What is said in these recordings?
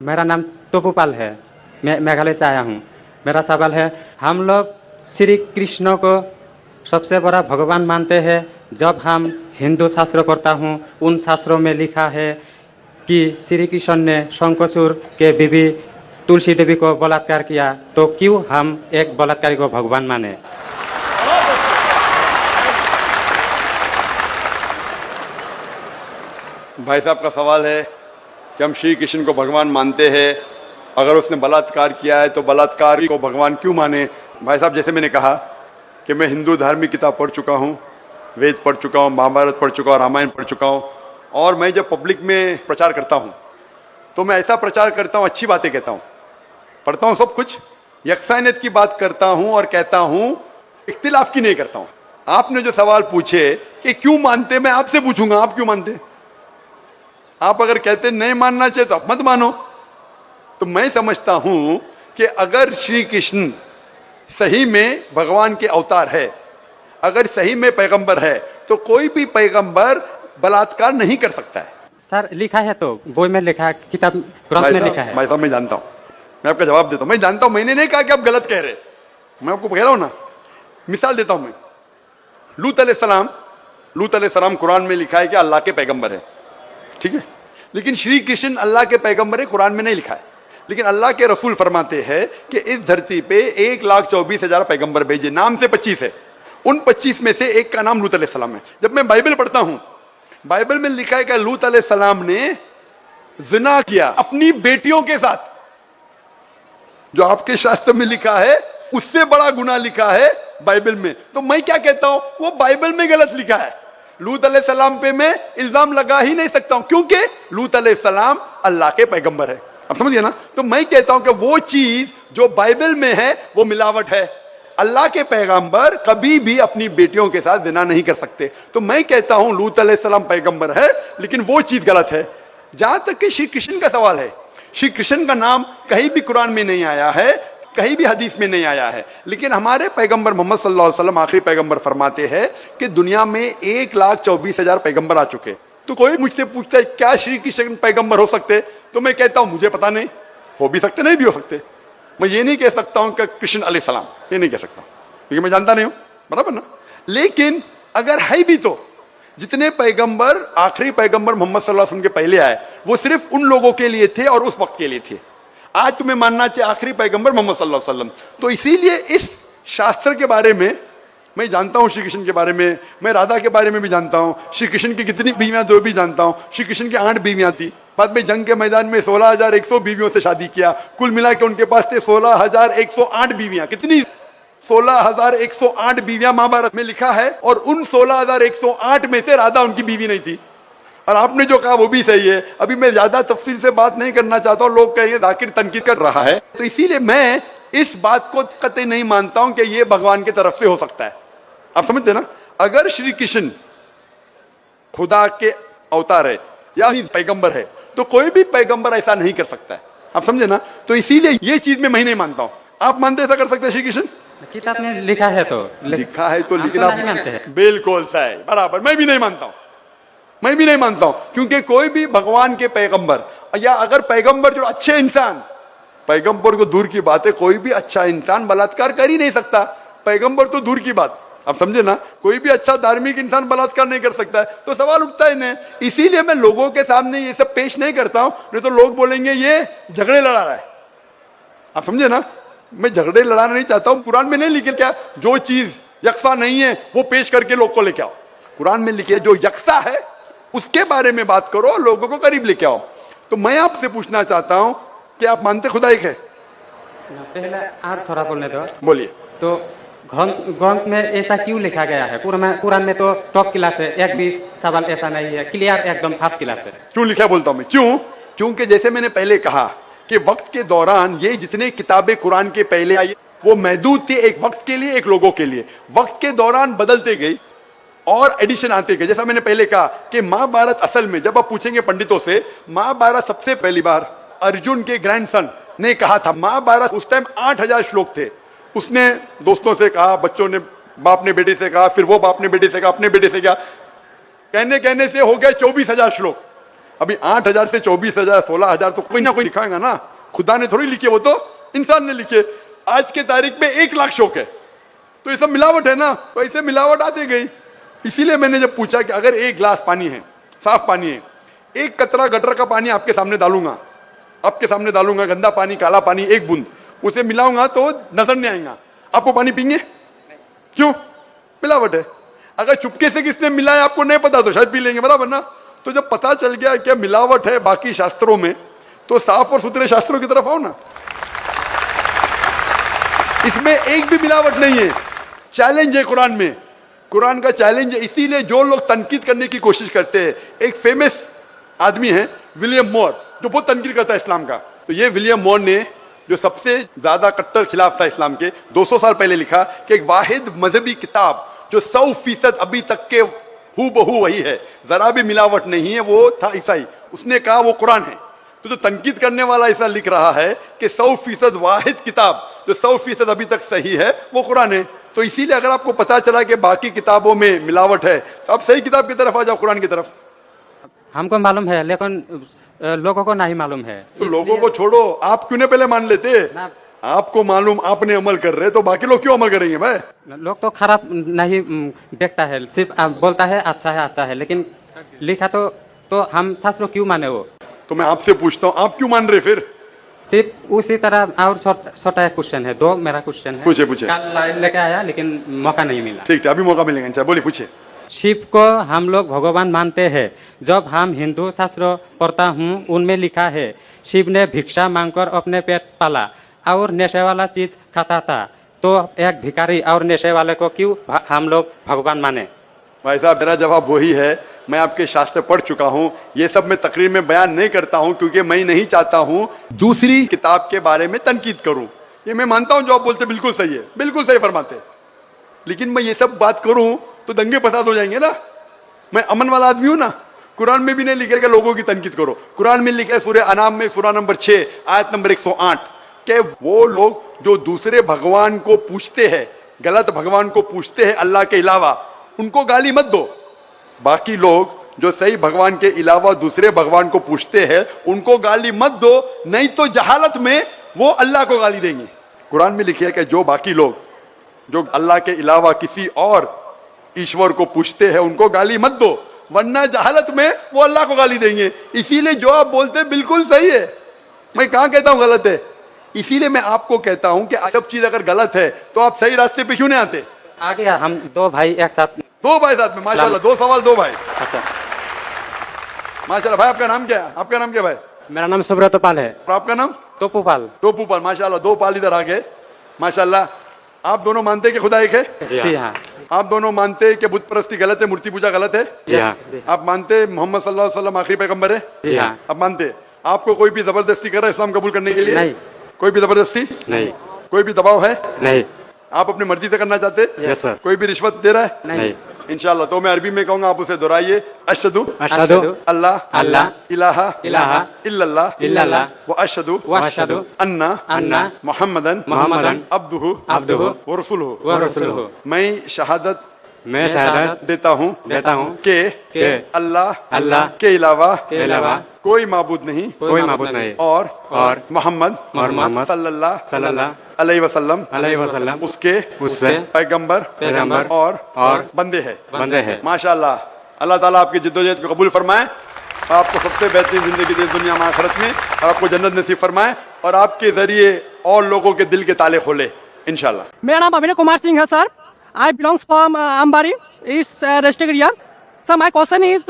मेरा नाम टोपूपाल है। मैं मेघालय से आया हूँ। मेरा सवाल है, हम लोग श्री कृष्ण को सबसे बड़ा भगवान मानते हैं। जब हम हिंदू शास्त्र पढ़ता हूँ, उन शास्त्रों में लिखा है कि श्री कृष्ण ने शंखचूड़ के बीवी तुलसी देवी को बलात्कार किया, तो क्यों हम एक बलात्कारी को भगवान माने? भाई साहब का सवाल है कि हम श्री कृष्ण को भगवान मानते हैं, अगर उसने बलात्कार किया है तो बलात्कार को भगवान क्यों माने? भाई साहब, जैसे मैंने कहा कि मैं हिंदू धार्मिक किताब पढ़ चुका हूँ, वेद पढ़ चुका हूँ, महाभारत पढ़ चुका हूँ, रामायण पढ़ चुका हूँ, और मैं जब पब्लिक में प्रचार करता हूँ तो मैं ऐसा प्रचार करता हूँ, अच्छी बातें कहता हूँ, पढ़ता हूँ सब कुछ, यकसानियत की बात करता हूँ और कहता हूँ, इख्तिलाफ की नहीं करता हूँ। आपने जो सवाल पूछे कि क्यों मानते, मैं आपसे पूछूंगा आप क्यों मानते? आप अगर कहते नहीं मानना चाहिए तो आप मत मानो। तो मैं समझता हूं कि अगर श्री कृष्ण सही में भगवान के अवतार है, अगर सही में पैगंबर है, तो कोई भी पैगंबर बलात्कार नहीं कर सकता है। सर, लिखा है तो बोई में लिखा है, किताब ग्रंथ में लिखा है। भाई साहब, मैं जानता हूं, मैं आपका जवाब देता हूं, मैं जानता हूं, मैंने नहीं कहा कि आप गलत कह रहे, मैं आपको कह रहा हूं ना। मिसाल देता हूं मैं, लूत अलैहिस्सलाम कुरान में लिखा है कि अल्लाह के पैगंबर है, ठीक है, लेकिन श्री कृष्ण अल्लाह के पैगंबर है, कुरान में नहीं लिखा है। लेकिन अल्लाह के रसूल फरमाते हैं कि इस धरती पे 1,24,000 पैगंबर भेजे, नाम से 25 है, उन 25 में से एक का नाम लूत अलैहिस्सलाम है। जब मैं बाइबल पढ़ता हूं, बाइबल में लिखा है कि लूत अलैहिस्सलाम ने जिना किया अपनी बेटियों के साथ, जो आपके शास्त्र में लिखा है उससे बड़ा गुनाह लिखा है बाइबल में। तो मैं क्या कहता हूं, वो बाइबल में गलत लिखा है। लूत अलैहिस्सलाम पे मैं इल्जाम लगा ही नहीं सकता हूं, क्योंकि लूत अलैहिस्सलाम अल्लाह के पैगंबर है। आप समझिए ना। तो मैं कहता हूं कि वो चीज जो बाइबल में है वो मिलावट है। अल्लाह के पैगंबर कभी भी अपनी बेटियों के साथ जिना नहीं कर सकते। तो मैं कहता हूं लूत अलैहिस्सलाम पैगंबर है, लेकिन वो चीज गलत है। जहां तक कि श्री कृष्ण का सवाल है, श्री कृष्ण का नाम कहीं भी कुरान में नहीं आया है, कहीं भी हदीस में नहीं आया है, लेकिन हमारे पैगंबर मोहम्मद सल्लल्लाहु अलैहि वसल्लम आखिरी पैगंबर फरमाते हैं कि दुनिया में 1,24,000 पैगंबर आ चुके। तो कोई मुझसे पूछता है क्या श्री कृष्ण पैगंबर हो सकते, तो मैं कहता हूं मुझे पता नहीं, हो भी सकते नहीं भी हो सकते। मैं ये नहीं कह सकता हूं कि कृष्ण अलैहिस्सलाम, ये नहीं कह सकता क्योंकि मैं जानता नहीं हूं, बराबर ना। लेकिन अगर है भी तो जितने पैगंबर आखिरी पैगंबर मोहम्मद सल्लल्लाहु अलैहि वसल्लम के पहले आए वो सिर्फ उन लोगों के लिए थे और उस वक्त के लिए थे। आज तुम्हें मानना चाहिए आखिरी पैगंबर मोहम्मद सल्लल्लाहु अलैहि वसल्लम। तो इसीलिए इस शास्त्र के बारे में मैं जानता हूं, श्री कृष्ण के बारे में, मैं राधा के बारे में भी जानता हूं, श्री कृष्ण की कितनी बीवियां दो भी जानता हूं। श्री कृष्ण की 8 बीवियां थी, बाद में जंग के मैदान में 16,100 बीवियों से शादी किया, कुल मिला के उनके पास थे 16,108 बीवियां। कितनी? 16,108 बीवियां महाभारत में लिखा है, और उन 16,108 में से राधा उनकी बीवी नहीं थी। और आपने जो कहा वो भी सही है। अभी मैं ज्यादा तफसील से बात नहीं करना चाहता हूं, लोग कहेंगे जाकिर तनकीद कर रहा है, तो इसीलिए मैं इस बात को कतई नहीं मानता हूं कि ये भगवान की तरफ से हो सकता है। आप समझते ना। अगर श्री कृष्ण खुदा के अवतार है या पैगंबर है, तो कोई भी पैगंबर ऐसा नहीं कर सकता है। आप समझे ना। तो इसीलिए ये चीज में मैं नहीं मानता हूं। आप मानते ऐसा कर सकते हैं श्री कृष्ण? किताब में लिखा है तो लिखा है तो, लेकिन तो आप नहीं मानते हैं। बिल्कुल सही, बराबर। मैं भी नहीं मानता हूं, मैं भी नहीं मानता हूं, क्योंकि कोई भी भगवान के पैगंबर या अगर पैगंबर जो अच्छे इंसान, पैगंबर को दूर की बात है, कोई भी अच्छा इंसान बलात्कार कर ही नहीं सकता, पैगंबर तो दूर की बात। आप समझे ना। कोई भी अच्छा धार्मिक इंसान बलात्कार नहीं कर सकता है, तो सवाल उठता ही नहीं। इसीलिए मैं लोगों के सामने ये सब पेश नहीं करता हूं, नहीं तो लोग बोलेंगे ये झगड़े लड़ा रहा है। आप समझे ना। मैं झगड़े लड़ाना नहीं चाहता हूं। कुरान में नहीं लिखे क्या, जो चीज यकसा नहीं है वो पेश करके लोग को लेके आओ। कुरान में लिखे जो यकसा है उसके बारे में बात करो, लोगों को करीब लेके आओ। तो मैं आपसे पूछना चाहता हूं कि आप मानते खुदा एक है? पहले और थोड़ा बोलने दो। बोलिए। तो ग्रंथ में ऐसा क्यों लिखा गया है? कुरान में तो टॉप क्लास है, एक भी सवाल ऐसा नहीं है, क्लियर एकदम फर्स्ट क्लास है। क्यों लिखा बोलता हूं मैं, क्यों? क्योंकि जैसे मैंने पहले कहा कि वक्त के दौरान ये जितने किताबें कुरान के पहले आई वो महदूद थी, एक वक्त के लिए, एक लोगों के लिए। वक्त के दौरान बदलते गई और एडिशन आते गए। जैसा मैंने पहले कहा कि महाभारत असल में जब आप पूछेंगे पंडितों से, महाभारत सबसे पहली बार अर्जुन के ग्रैंडसन ने कहा था। महाभारत उस टाइम 8,000 श्लोक थे। उसने दोस्तों से कहा, बच्चों ने बाप ने बेटे से कहा, फिर वो बाप ने बेटे से कहा, अपने बेटे से कहा, कहने कहने से हो गए 24,000 श्लोक। अभी 8,000 से 24,000 16,000 तो कोई ना कोई लिखाएगा ना, खुदा ने थोड़ी लिखे, वो तो इंसान ने लिखे। आज के तारीख में 1 लाख शौक है, तो ये सब मिलावट है ना, तो ऐसे मिलावट आती गई। इसीलिए मैंने जब पूछा कि अगर 1 गिलास पानी है, साफ पानी है, 1 कतरा गटर का पानी आपके सामने डालूंगा, गंदा पानी, काला पानी, 1 बूंद उसे मिलाऊंगा तो नजर नहीं आएगा, आपको पानी पीएंगे? क्यों? मिलावट है। अगर चुपके से किसने मिलाया आपको नहीं पता तो शायद पी लेंगे, बराबर ना। तो जब पता चल गया कि मिलावट है बाकी शास्त्रों में, तो साफ और सुथरे शास्त्रों की तरफ आओ ना। इसमें एक भी मिलावट नहीं है। चैलेंज है कुरान में, कुरान का चैलेंज है। इसीलिए जो लोग तनकीद करने की कोशिश करते हैं, एक फेमस आदमी है विलियम मोर, जो बहुत तनकीद करता है इस्लाम का। तो ये विलियम मोर ने, जो सबसे ज्यादा कट्टर खिलाफ था इस्लाम के, 200 साल पहले लिखा कि एक वाहिद मजहबी किताब जो 100% अभी तक के हूबहू वही है, जरा भी मिलावट नहीं है, वो था ईसाई। उसने कहा वो कुरान है। तो जो तनकीद करने वाला ऐसा लिख रहा है कि 100% वाहिद किताब जो 100% अभी तक सही है वो कुरान है। तो इसीलिए अगर आपको पता चला कि बाकी किताबों में मिलावट है, तो आप सही किताब की तरफ आ जाओ, कुरान की तरफ। हमको मालूम है, लेकिन लोगों को नहीं मालूम है। तो लोगों को छोड़ो, आप क्यों नहीं पहले मान लेते? आपको मालूम, आपने अमल कर रहे, तो बाकी लोग क्यों अमल करेंगे भाई? लोग तो खराब नहीं देखता है, सिर्फ बोलता है अच्छा है, लेकिन लिखा तो हम शास्त्रों क्यों माने वो? तो मैं आपसे पूछता हूँ, आप क्यों मान रहे फिर? सिर्फ उसी तरह। और छोटा क्वेश्चन है, 2 मेरा क्वेश्चन है। पूछे कल लाइन लेके आया लेकिन मौका नहीं मिला। ठीक है, अभी मौका मिलेगा इंशाल्लाह। बोलिए, पूछे। शिव को हम लोग भगवान मानते हैं। जब हम हिंदू शास्त्र पढ़ता हूँ, उनमें लिखा है शिव ने भिक्षा मांगकर अपने पेट पाला और नशे वाला चीज खाता था। तो एक भिखारी और नशे वाले को क्यों हम लोग भगवान माने? भाई साहब, मेरा जवाब वही है। मैं आपके शास्त्र पढ़ चुका हूं। ये सब मैं तकरीर में बयान नहीं करता हूं, क्योंकि मैं नहीं चाहता हूं दूसरी किताब के बारे में तनकीद करूं। ये मैं मानता हूं जो आप बोलते बिल्कुल सही है, बिल्कुल सही फरमाते, लेकिन मैं ये सब बात करूं तो दंगे फसाद हो जाएंगे ना। मैं अमन वाला आदमी हूं ना। कुरान में भी नहीं लिखे कि लोगों की तनकीद करो। कुरान में लिखा है सूरह अनाम में, सूरह नंबर 6 आयत नंबर 108, कि वो लोग जो दूसरे भगवान को पूछते हैं, गलत भगवान को पूछते हैं अल्लाह के अलावा, उनको गाली मत दो। बाकी लोग जो सही भगवान के अलावा दूसरे भगवान को पूछते हैं, उनको गाली मत दो, नहीं तो जहालत में वो अल्लाह को गाली देंगे। कुरान में लिखा है कि जो बाकी लोग जो अल्लाह के अलावा किसी और ईश्वर को पूछते हैं, उनको गाली मत दो, वरना जहालत में वो अल्लाह को गाली देंगे। इसीलिए जो आप बोलते हैं बिल्कुल सही है। मैं कहां कहता हूं गलत है? इसीलिए मैं आपको कहता हूं कि सब चीज अगर गलत है तो आप सही रास्ते पे क्यों नहीं आते? आ गया, हम 2 भाई एक साथ। 2 भाई साथ में, माशाल्लाह। 2 सवाल 2 भाई। अच्छा, माशाल्लाह। भाई आपका नाम क्या है? आपका नाम क्या भाई? मेरा नाम सुब्रत पाल है। और आपका नाम? टोपूपाल। टोपूपाल, माशाल्लाह। 2 पाल इधर आ गए, माशाल्लाह। आप दोनों मानते हैं कि खुदा एक है? जी हाँ। आप दोनों मानते हैं कि बुत परस्ती गलत है, मूर्ति पूजा गलत है? जी हाँ। आप मानते हैं मोहम्मद सल्लल्लाहु अलैहि वसल्लम आखिरी पैगंबर है? जी हाँ। आप मानते हैं? आपको कोई भी जबरदस्ती कर रहा है इस्लाम कबूल करने के लिए? नहीं। कोई भी जबरदस्ती नहीं। कोई भी दबाव है? नहीं। आप अपनी मर्जी से करना चाहते? Yes sir. कोई भी रिश्वत दे रहा है? नहीं। इंशाल्लाह। तो मैं अरबी में कहूंगा, आप उसे दोहराइए। अशहदु अशहदु अल्लाह अल्लाह इलाहा इलाहा इल्लल्लाह इल्लल्लाह व अशहदु वअशहदु अन्ना मुहम्मदन मुहम्मदन अब्दुहु अब्दुहु व रसूलुहु। व रसूलुहु। मैं शहादत देता हूँ कि अल्लाह के अलावा कोई माबूद नहीं और मोहम्मद सल्लल्लाहु अलैहि वसल्लम उसके पैगंबर और बंदे हैं। माशाल्लाह। अल्लाह ताला आपकी जिद्दोजहद को कबूल फरमाए, आपको सबसे बेहतरीन जिंदगी दे दुनिया में आखिरत में, और आपको जन्नत नसीब फरमाए, और आपके जरिए और लोगों के दिल के ताले खोले इंशाल्लाह। मेरा नाम अभिनव कुमार सिंह है सर। आई बिलोंग्स फ्रॉम अंबारी इस district area. Sir my question is,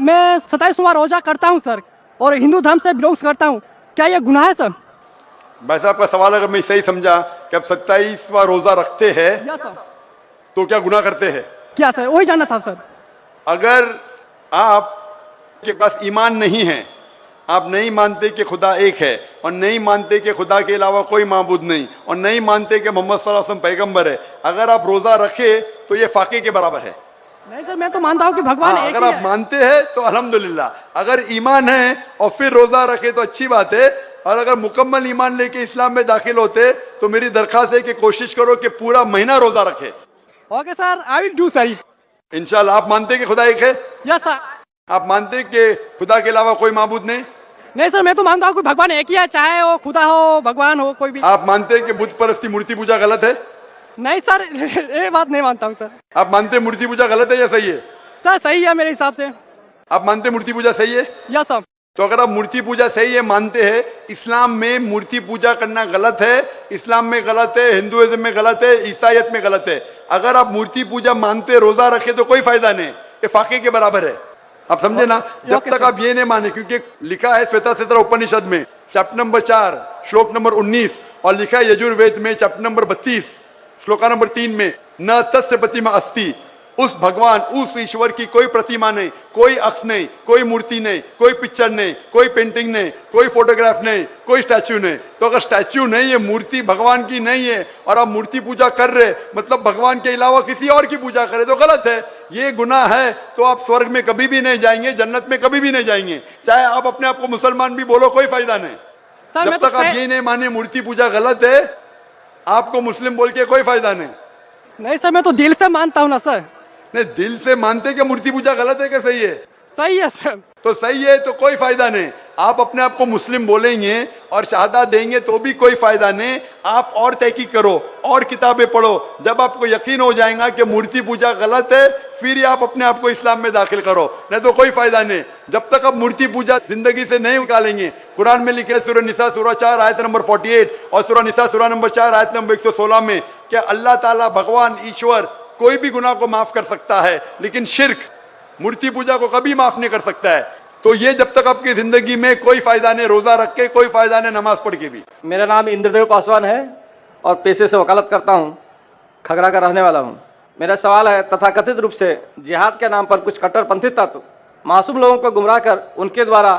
मैं 27वां रोजा करता हूँ सर, और हिंदू धर्म से बिलोंग्स करता हूँ, क्या ये गुनाह है सर? भाई साहब का सवाल अगर मैं सही समझा कि आप 27वां रोजा रखते हैं या सर, तो क्या गुनाह करते हैं? क्या सर, वही जानना था सर। अगर आप के पास ईमान नहीं है, आप नहीं मानते कि खुदा एक है, और नहीं मानते कि खुदा के अलावा कोई माबूद नहीं, और नहीं मानते कि मोहम्मद सल्लल्लाहु अलैहि वसल्लम पैगंबर है, अगर आप रोजा रखे तो ये फाके के बराबर है। नहीं सर, मैं तो मानता हूँ कि भगवान एक अगर ही आप है। मानते हैं तो अल्हम्दुलिल्लाह, अगर ईमान है और फिर रोजा रखे तो अच्छी बात है, और अगर मुकम्मल ईमान लेके इस्लाम में दाखिल होते तो मेरी दरखास्त है कि कोशिश करो कि पूरा महीना रोजा रखे। Okay sir, I will do sir. इंशाल्लाह। आप मानते हैं कि खुदा एक है? Yes sir. आप मानते हैं कि खुदा के अलावा कोई माबूद नहीं? नहीं सर, मैं तो मानता हूँ कि भगवान एक ही है, चाहे वो खुदा हो, भगवान हो, कोई भी। आप मानते हैं कि बुत परस्ती मूर्ति पूजा गलत है? नहीं सर, ये बात नहीं मानता हूँ सर। आप मानते हैं मूर्ति पूजा गलत है या सही है? सर सही है मेरे हिसाब से। आप मानते हैं मूर्ति पूजा सही है? Yes sir. तो अगर आप मूर्ति पूजा सही है मानते हैं, इस्लाम में मूर्ति पूजा करना गलत है, इस्लाम में गलत है, हिंदुइज्म में गलत है, ईसाईयत में गलत है। अगर आप मूर्ति पूजा मानते, रोजा रखे तो कोई फायदा नहीं, ये फाके के बराबर है। आप समझे ना? जब तक आप ये नहीं माने, क्योंकि लिखा है श्वेताश्वेतर उपनिषद में चैप्टर नंबर 4 श्लोक नंबर 19 और लिखा है यजुर्वेद में चैप्टर नंबर 32 श्लोका नंबर 3 में न तस्य प्रतिमा अस्ति, उस भगवान, उस ईश्वर की कोई प्रतिमा नहीं, कोई अक्ष नहीं, कोई मूर्ति नहीं, कोई पिक्चर नहीं, कोई पेंटिंग नहीं, कोई फोटोग्राफ नहीं, कोई स्टैच्यू नहीं। तो अगर स्टैच्यू नहीं है, मूर्ति भगवान की नहीं है और आप मूर्ति पूजा कर रहे, मतलब भगवान के अलावा किसी और की पूजा करे तो गलत है, ये गुनाह है। तो आप स्वर्ग में कभी भी नहीं जाएंगे, जन्नत में कभी भी नहीं जाएंगे, चाहे आप अपने आप को मुसलमान भी बोलो, कोई फायदा नहीं। जब तक आप ये नहीं माने मूर्ति पूजा गलत है, आपको मुस्लिम बोल के कोई फायदा नहीं। नहीं सर, मैं तो दिल से मानता हूँ ना सर। नहीं, दिल से मानते कि मूर्ति पूजा गलत है कि सही है? सही है सर। तो सही है तो कोई फायदा नहीं। आप अपने आप को मुस्लिम बोलेंगे और शहादत देंगे तो भी कोई फायदा नहीं। आप और तहकीक करो और किताबें पढ़ो, जब आपको यकीन हो जाएगा कि मूर्ति पूजा गलत है, फिर ही आप अपने आप को इस्लाम में दाखिल करो, नहीं तो कोई फायदा नहीं। जब तक आप मूर्ति पूजा जिंदगी से नहीं निकालेंगे, कुरान में लिखे सूरह निसा सूरह 4 आयत नंबर 48 और सूरह निसा सूरह नंबर 4 आयत नंबर 116 में कि अल्लाह ताला भगवान ईश्वर कोई भी गुनाह को माफ कर सकता है, लेकिन शिर्क, मूर्ति पूजा को कभी माफ नहीं कर सकता है। तो ये जब तक आपकी जिंदगी में कोई फायदा नहीं, रोजा रख के कोई फायदा नहीं, नमाज पढ़ के भी। मेरा नाम इंद्रदेव पासवान है और पेशे से वकालत करता हूँ, खगड़ा का रहने वाला हूँ। मेरा सवाल है, तथाकथित रूप से जिहाद के नाम पर कुछ कट्टरपंथी तत्व मासूम लोगों को गुमराह कर उनके द्वारा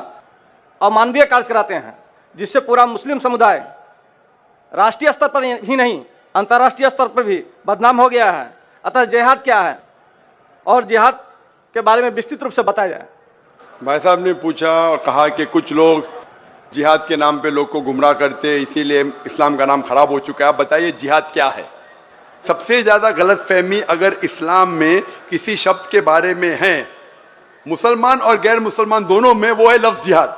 अमानवीय कार्य कराते हैं, जिससे पूरा मुस्लिम समुदाय राष्ट्रीय स्तर पर ही नहीं अंतर्राष्ट्रीय स्तर पर भी बदनाम हो गया है। अतः जिहाद क्या है और जिहाद के बारे में विस्तृत रूप से बताया जाए। भाई साहब ने पूछा और कहा कि कुछ लोग जिहाद के नाम पे लोग को गुमराह करते हैं, इसीलिए इस्लाम का नाम खराब हो चुका है। आप बताइए जिहाद क्या है? सबसे ज्यादा गलत फहमी अगर इस्लाम में किसी शब्द के बारे में है, मुसलमान और गैर मुसलमान दोनों में, वो है लफ्ज जिहाद।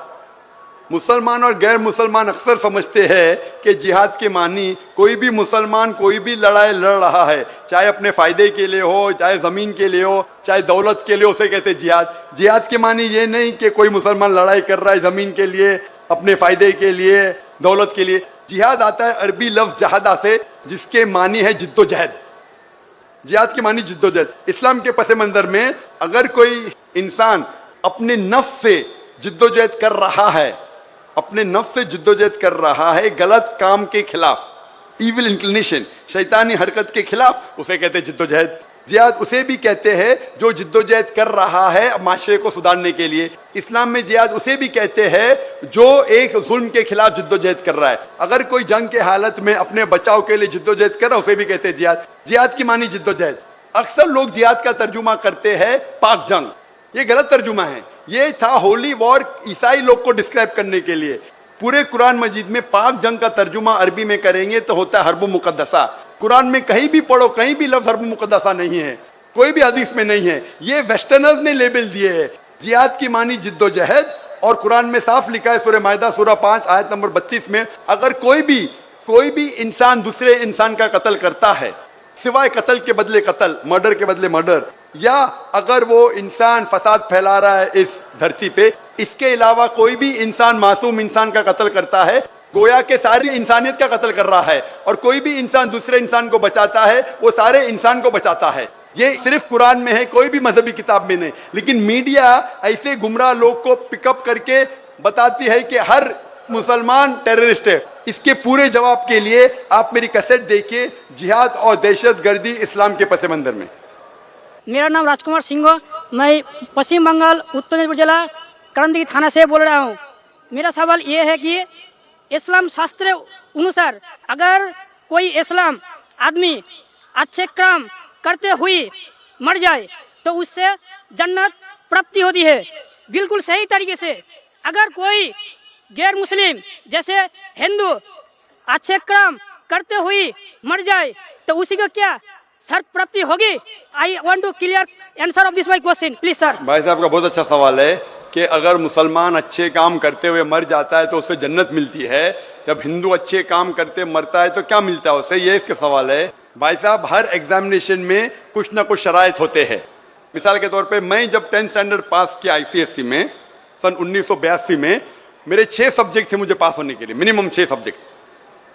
मुसलमान और गैर मुसलमान अक्सर समझते हैं कि जिहाद के मानी कोई भी मुसलमान कोई भी लड़ाई लड़ रहा है, चाहे अपने फायदे के लिए हो, चाहे जमीन के लिए हो, चाहे दौलत के लिए, उसे कहते हैं जिहाद। जिहाद के मानी ये नहीं कि कोई मुसलमान लड़ाई कर रहा है जमीन के लिए, अपने फायदे के लिए, दौलत के लिए। जिहाद आता है अरबी लफ्ज जहादा से, जिसके मानी है जिद्दोजहद। जिहाद के मानी जिद्दोजहद। इस्लाम के पस मंजर में अगर कोई इंसान अपने नफ्स से जिद्दोजहद कर रहा है, अपने नफ्स से जिद्दोजहद कर रहा है गलत काम के खिलाफ, इविल इंक्लिनेशन, शैतानी हरकत के खिलाफ, उसे कहते हैं जिद्दोजहद। जिहाद उसे भी कहते हैं जो जिद्दोजहद कर रहा है माशरे को सुधारने के लिए। इस्लाम में जिहाद उसे भी कहते हैं जो एक जुल्म के खिलाफ जिद्दोजहद कर रहा है। अगर कोई जंग के हालत में अपने बचाव के लिए जिद्दोजहद कर रहा है, उसे भी कहते हैं जिहाद। जिहाद की मानी जिद्दोजहद। अक्सर लोग जिहाद का तर्जुमा करते हैं पाक जंग, ये गलत तर्जुमा है। ये था होली वॉर ईसाई लोग को डिस्क्राइब करने के लिए। पूरे कुरान मजीद में पाक जंग का तर्जुमा अरबी में करेंगे तो होता है हर्ब मुकद्दसा। कुरान में कहीं भी पढ़ो, कहीं भी लफ्ज हर्ब मुकद्दसा नहीं है, कोई भी हदीस में नहीं है। ये वेस्टर्नर्स ने लेबल दिए है। जिहाद की मानी जिद्दोजहद, और कुरान में साफ लिखा है सूरह माइदा सूरह 5 आयत नंबर 32 में, अगर कोई भी इंसान दूसरे इंसान का कत्ल करता है, सिवाय कत्ल के बदले कत्ल, मर्डर के बदले मर्डर, या अगर वो इंसान फसाद फैला रहा है इस धरती पे, इसके अलावा कोई भी इंसान मासूम इंसान का कत्ल करता है, गोया के सारी इंसानियत का कत्ल कर रहा है। और कोई भी इंसान दूसरे इंसान को बचाता है, वो सारे इंसान को बचाता है। ये सिर्फ कुरान में है, कोई भी मजहबी किताब में नहीं। लेकिन मीडिया ऐसे गुमराह लोग को पिकअप करके बताती है कि हर मुसलमान टेररिस्ट है। इसके पूरे जवाब के लिए आप मेरी कैसेट देखिए, जिहाद और दहशतगर्दी इस्लाम के पस मंजर में। मेरा नाम राजकुमार सिंह, मैं पश्चिम बंगाल उत्तर दिनाजपुर जिला करंदी थाना से बोल रहा हूँ। मेरा सवाल ये है कि इस्लाम शास्त्र अनुसार अगर कोई इस्लाम आदमी अच्छे काम करते हुए मर जाए तो उससे जन्नत प्राप्ति होती है, बिल्कुल सही तरीके से। अगर कोई गैर मुस्लिम जैसे हिंदू अच्छे काम करते हुए मर जाए तो उसी को क्या सर्प प्राप्ति होगी? I want to clear answer of this my question, please, sir. भाई साहब का बहुत अच्छा सवाल है कि अगर मुसलमान अच्छे काम करते हुए मर जाता है तो उससे जन्नत मिलती है, जब हिंदू अच्छे काम करते मरता है तो क्या मिलता है उससे, ये इसका सवाल है। भाई साहब, हर एग्जामिनेशन में कुछ ना कुछ शराइत होते हैं। मिसाल के तौर पे मैं जब 10th स्टैंडर्ड पास किया ICSE में सन 1982 में, मेरे 6 सब्जेक्ट थे मुझे पास होने के लिए, minimum 6 subject,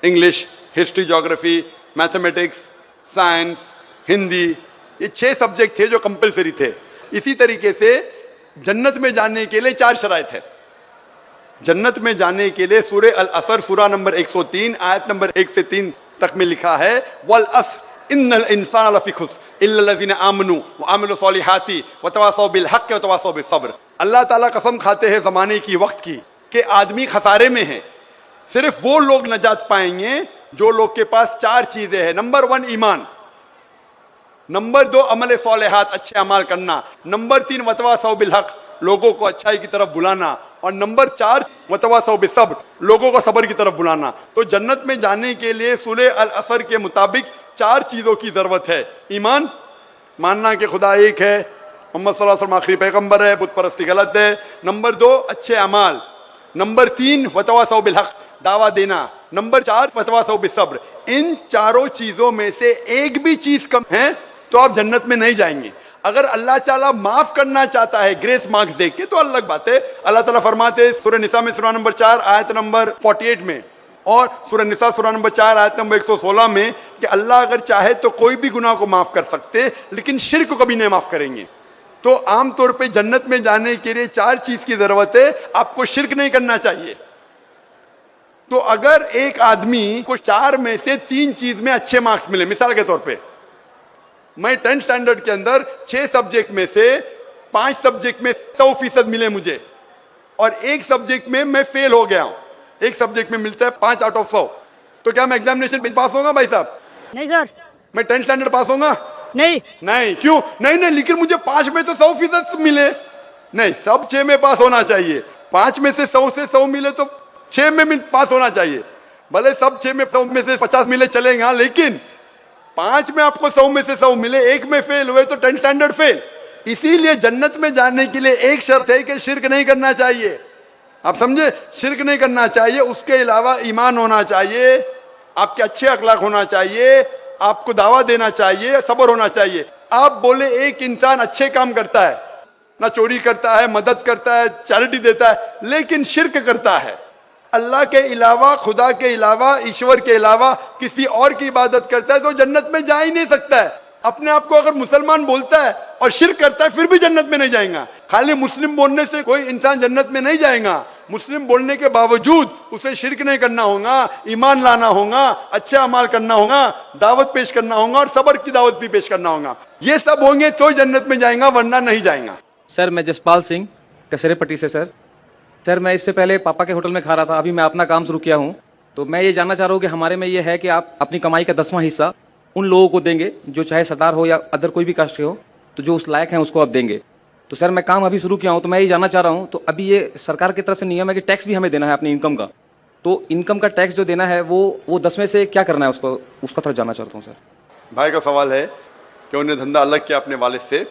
English, history, geography, mathematics, science, Hindi, ये 6 सब्जेक्ट थे जो कंपलसरी थे। इसी तरीके से जन्नत में जाने के लिए 4 शराइत है। जन्नत में जाने के लिए सूरह अल असर सूरा नंबर 103 आयत नंबर 1 से 3 तक में लिखा है, वल अस्र इन्नल इंसान लफी खुस्र इल्ला लज़ीना आमनू व आमिलु सॉलिहाती व तवासौ बिल हक़ व तवासौ बिस सब्र। अल्लाह ताला कसम खाते हैं जमाने की, वक्त की, कि आदमी खसारे में है। सिर्फ वो लोग नजात पाएंगे जो लोग के पास 4 चीजें हैं। नंबर 1 ईमान, नंबर 2 अमल सॉलिहात, अच्छे अमाल करना, नंबर 3 वतवासौ बिल हक़, लोगों को अच्छाई की तरफ बुलाना, और नंबर 4 वतवासौ बिस सब्र, लोगों को सब्र की तरफ बुलाना। तो जन्नत में जाने के लिए सूरह अल असर के मुताबिक 4 चीजों की जरूरत है। ईमान, मानना कि खुदा एक है, मोहम्मद सल्लल्लाहु अलैहि वसल्लम आखिरी पैगंबर है, बुत परस्ती गलत है। नंबर 2 अच्छे अमाल, नंबर 3 वतवासौ बिल हक़, दावा देना, नंबर 4 वतवासौ बिस सब्र। इन चारों चीजों में से एक भी चीज कम है तो आप जन्नत में नहीं जाएंगे। अगर अल्लाह ताला माफ करना चाहता है ग्रेस मार्क्स देख के तो अलग बात है। अल्लाह ताला फरमाते सूरह निसा में सूरा नंबर 4 आयत नंबर 48 में और सूरह निसा सूरा नंबर 4 आयत नंबर 116 में कि अल्लाह अगर चाहे तो कोई भी गुनाह को माफ कर सकते, लेकिन शिर्क को कभी नहीं माफ करेंगे। तो आमतौर पे जन्नत में जाने के लिए 4 चीज की जरूरत है। आपको शिर्क नहीं करना चाहिए। तो अगर एक आदमी को 4 में से 3 चीज में अच्छे मार्क्स मिले, मिसाल के तौर पे मैं 10th स्टैंडर्ड के अंदर 6 सब्जेक्ट में से 5 सब्जेक्ट में 100% मिले मुझे, और एक सब्जेक्ट में मैं फेल हो गया हूं, एक सब्जेक्ट में मिलता है 5 आउट ऑफ 100, तो क्या मैं एग्जामिनेशन में पास होगा भाई साहब? नहीं सर। मैं 10th स्टैंडर्ड पास होगा? नहीं। नहीं। क्यों नहीं? लेकिन मुझे 5 में तो 100% मिले। नहीं, सब 6 में पास होना चाहिए। 5 में से 100 से 100 मिले तो 6 में पास होना चाहिए। भले सब 6 में 100 में से 50 मिले चलेगा, लेकिन 5 में आपको 100 में से 100 मिले, एक में फेल हुए तो 10th स्टैंडर्ड फेल। इसीलिए जन्नत में जाने के लिए एक शर्त है कि शिर्क नहीं करना चाहिए। आप समझे? शिर्क नहीं करना चाहिए। उसके अलावा ईमान होना चाहिए, आपके अच्छे अखलाक होना चाहिए, आपको दावा देना चाहिए, सब्र होना चाहिए। आप बोले एक इंसान अच्छे काम करता है, ना चोरी करता है, मदद करता है, चैरिटी देता है, लेकिन शिर्क करता है, अल्लाह के अलावा, खुदा के अलावा, ईश्वर के अलावा किसी और की इबादत करता है, तो जन्नत में जा ही नहीं सकता है। अपने आप को अगर मुसलमान बोलता है और शिर्क करता है फिर भी जन्नत में नहीं जाएगा। खाली मुस्लिम बोलने से कोई इंसान जन्नत में नहीं जाएगा। मुस्लिम बोलने के बावजूद उसे शिर्क नहीं करना होगा, ईमान लाना होगा, अच्छे अमाल करना होगा, दावत पेश करना होगा और सब्र की दावत भी पेश करना होगा। ये सब होंगे तो जन्नत में जाएगा, वरना नहीं जाएगा। सर, मैं जसपाल सिंह कसरेपट्टी से। सर, मैं इससे पहले पापा के होटल में खा रहा था, अभी मैं अपना काम शुरू किया हूँ। तो मैं ये जानना चाह रहा हूँ कि हमारे में ये है कि आप अपनी कमाई का 10वां हिस्सा उन लोगों को देंगे जो चाहे सरदार हो या अदर कोई भी कास्ट के हो, तो जो उस लायक हैं उसको आप देंगे। तो सर, मैं काम अभी शुरू किया हूँ, तो मैं ये जानना चाह रहा हूँ, तो अभी ये सरकार की तरफ से नियम है कि टैक्स भी हमें देना है अपनी इनकम का, तो इनकम का टैक्स जो देना है वो 10 में से क्या करना है उसका थोड़ा जानना चाहता हूँ सर। भाई का सवाल है कि उन्हें धंधा अलग किया अपने वालिद से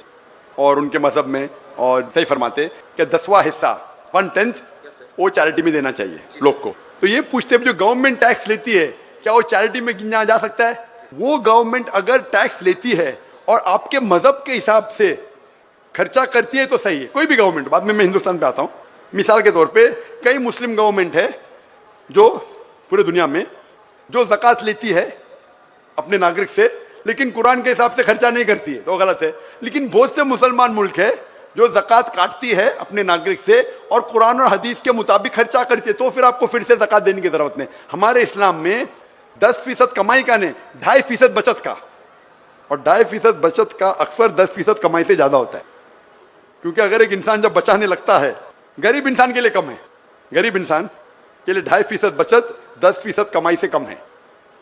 और उनके मजहब में, और सही फरमाते कि 10वां हिस्सा 1/10 वो चैरिटी में देना चाहिए लोग को। तो ये पूछते हैं जो गवर्नमेंट टैक्स लेती है क्या वो चैरिटी में गिना जा सकता है? वो गवर्नमेंट अगर टैक्स लेती है और आपके मजहब के हिसाब से खर्चा करती है तो सही है, कोई भी गवर्नमेंट। बाद में मैं हिंदुस्तान पे आता हूं। मिसाल के तौर पे कई मुस्लिम गवर्नमेंट है जो पूरे दुनिया में जो ज़कात लेती है अपने नागरिक से, लेकिन कुरान के हिसाब से खर्चा नहीं करती है, तो गलत है। लेकिन बहुत से मुसलमान मुल्क है जो ज़कात काटती है अपने नागरिक से और कुरान और हदीस के मुताबिक खर्चा करती है, तो फिर आपको फिर से ज़कात देने की जरूरत नहीं। हमारे इस्लाम में 10% कमाई का नहीं, 2.5% बचत का, और 2.5% बचत का अक्सर 10% कमाई से ज्यादा होता है। क्योंकि अगर एक इंसान जब बचाने लगता है, गरीब इंसान के लिए कम है, गरीब इंसान के लिए 2.5% बचत 10% कमाई से कम है।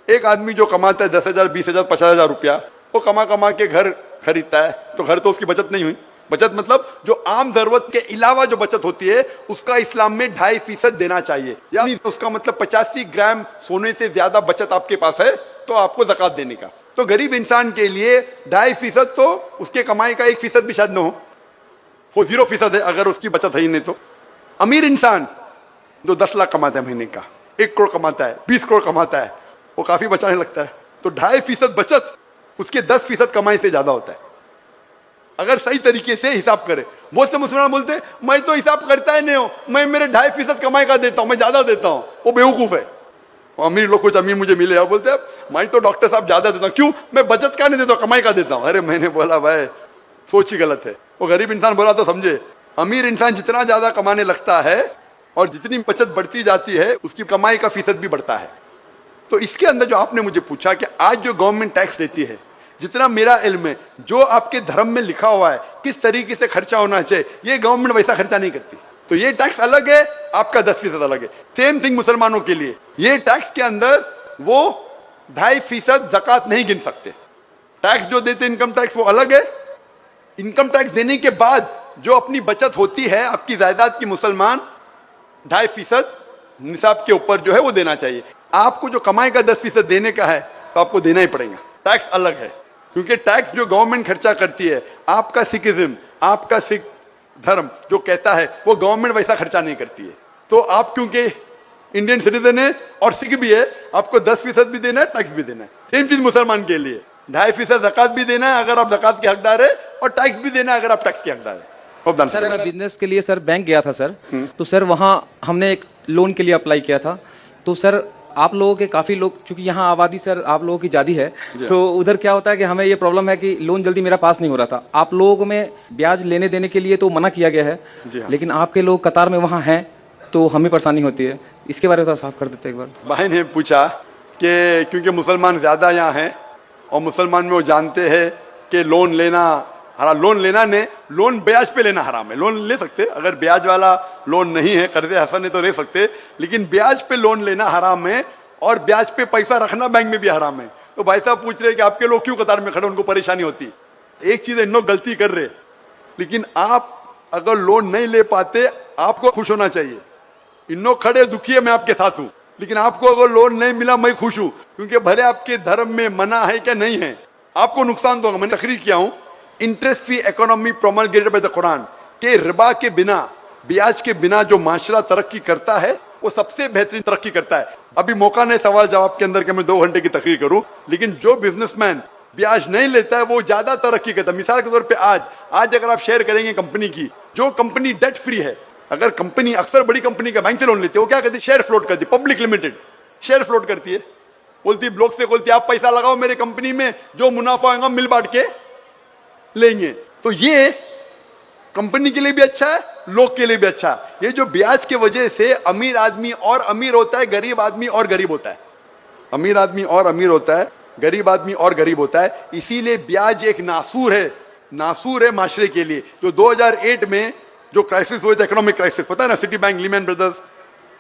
एक आदमी जो कमाता है 10,000, 20,000, 50,000 रुपया, वो कमा के घर खरीदता है, तो घर तो उसकी बचत नहीं हुई। बचत मतलब जो आम जरूरत के अलावा जो बचत होती है उसका इस्लाम में 2.5% देना चाहिए। यानी उसका मतलब 85 ग्राम सोने से ज्यादा बचत आपके पास है तो आपको ज़कात देने का। तो गरीब इंसान के लिए 2.5% तो उसके कमाई का 1% भी शायद न हो, वो 0% है अगर उसकी बचत है ही नहीं तो। अमीर इंसान जो 10 लाख कमाता है महीने का, 1 करोड़ कमाता है, 20 करोड़ कमाता है, वो काफी बचाने लगता है। तो 2.5% बचत उसके 10% कमाई से ज्यादा होता है अगर सही तरीके से हिसाब करे। बहुत से मुसलमान बोलते हैं मैं तो हिसाब करता ही नहीं हूं, मैं मेरे 2.5% कमाई का देता हूं, मैं ज्यादा देता हूं। वो बेवकूफ है। और अमीर लोग, कुछ अमीर मुझे मिले और बोलते हैं मैं तो डॉक्टर साहब ज्यादा देता हूं। क्यों? मैं बचत का नहीं देता हूं, कमाई का देता हूं। अरे मैंने बोला भाई सोच ही गलत है। वो गरीब इंसान बोला तो समझे, अमीर इंसान जितना ज्यादा कमाने लगता है और जितनी बचत बढ़ती जाती है उसकी कमाई का फीसद भी बढ़ता है। तो इसके अंदर जो आपने मुझे पूछा कि आज जो गवर्नमेंट टैक्स लेती है, जितना मेरा इल्म है, जो आपके धर्म में लिखा हुआ है किस तरीके से खर्चा होना चाहिए, ये गवर्नमेंट वैसा खर्चा नहीं करती। तो ये टैक्स अलग है, आपका 10% अलग है। सेम थिंग मुसलमानों के लिए, ये टैक्स के अंदर वो 2.5% ज़कात नहीं गिन सकते। टैक्स जो देते इनकम टैक्स वो अलग है। इनकम टैक्स देने के बाद जो अपनी बचत होती है आपकी जायदाद की, मुसलमान 2.5% निसाब के ऊपर जो है वो देना चाहिए। आपको जो कमाई का 10% देने का है तो आपको देना ही पड़ेगा। टैक्स अलग है, क्योंकि टैक्स जो गवर्नमेंट खर्चा करती है, आपका सिखिज्म, आपका सिख धर्म जो कहता है वो गवर्नमेंट वैसा खर्चा नहीं करती है। तो आप क्योंकि इंडियन सिटीजन है और सिख भी है, आपको 10% भी देना है, टैक्स भी देना है। सेम चीज मुसलमान के लिए 2.5% ज़कात भी देना है अगर आप ज़कात के हकदार है, और टैक्स भी देना है अगर आप टैक्स के हकदार है। सर मैं बिजनेस के लिए सर बैंक गया था सर, तो सर वहाँ हमने एक लोन के लिए अप्लाई किया था। तो सर आप लोगों के काफी लोग, चूंकि यहाँ आबादी सर आप लोगों की ज्यादा है, तो उधर क्या होता है कि हमें ये प्रॉब्लम है कि लोन जल्दी मेरा पास नहीं हो रहा था। आप लोगों में ब्याज लेने देने के लिए तो मना किया गया है, लेकिन आपके लोग कतार में वहाँ हैं तो हमें परेशानी होती है। इसके बारे में साफ कर देते एक बार। भाई ने पूछा कि क्योंकि मुसलमान ज्यादा यहाँ हैं और मुसलमान में वो जानते हैं कि लोन लेना हराम, लोन लेना नहीं, लोन ब्याज पे लेना हराम है। लोन ले सकते अगर ब्याज वाला लोन नहीं है, कर्जे हसन है तो ले सकते, लेकिन ब्याज पे लोन लेना हराम है और ब्याज पे पैसा रखना बैंक में भी हराम है। तो भाई साहब पूछ रहे कि आपके लोग क्यों कतार में खड़े, उनको परेशानी होती। एक चीज इन लोग गलती कर रहे, लेकिन आप अगर लोन नहीं ले पाते आपको खुश होना चाहिए। इन लोग खड़े दुखी है, मैं आपके साथ हूं, लेकिन आपको अगर लोन नहीं मिला मैं खुश हूं, क्योंकि भले आपके धर्म में मना है क्या नहीं है, आपको नुकसान तो होगा। मैंने तकरीर किया हूं interest free economy promulgated by the Quran के रिबा के बिना, ब्याज के बिना जो माशरा तरक्की करता है वो सबसे बेहतरीन तरक्की करता है। अभी मौका नहीं सवाल जवाब के अंदर कि मैं 2 घंटे की तकरीर करूं, लेकिन जो बिजनेसमैन ब्याज नहीं लेता है वो ज्यादा तरक्की करता है। मिसाल के तौर पे आज अगर आप शेयर करेंगे कंपनी की, जो कंपनी डेट फ्री है, अगर कंपनी अक्सर बड़ी कंपनी का बैंक से लोन लेती है, वो क्या करती है, शेयर फ्लोट करती है। पब्लिक लिमिटेड शेयर फ्लोट करती है, बोलती ब्लॉक से बोलती है आप पैसा लगाओ मेरी कंपनी में, जो मुनाफा होगा मिल बांट के लेंगे। तो ये कंपनी के लिए भी अच्छा है, लोग के लिए भी अच्छा है। ये जो ब्याज के वजह से अमीर आदमी और अमीर होता है, गरीब आदमी और गरीब होता है, अमीर आदमी और अमीर होता है, गरीब आदमी और गरीब होता है। इसीलिए ब्याज एक नासूर है माशरे के लिए। जो 2008 में जो क्राइसिस हुए थे, इकोनॉमिक क्राइसिस, पता है ना, सिटी बैंक, लीमैन ब्रदर्स,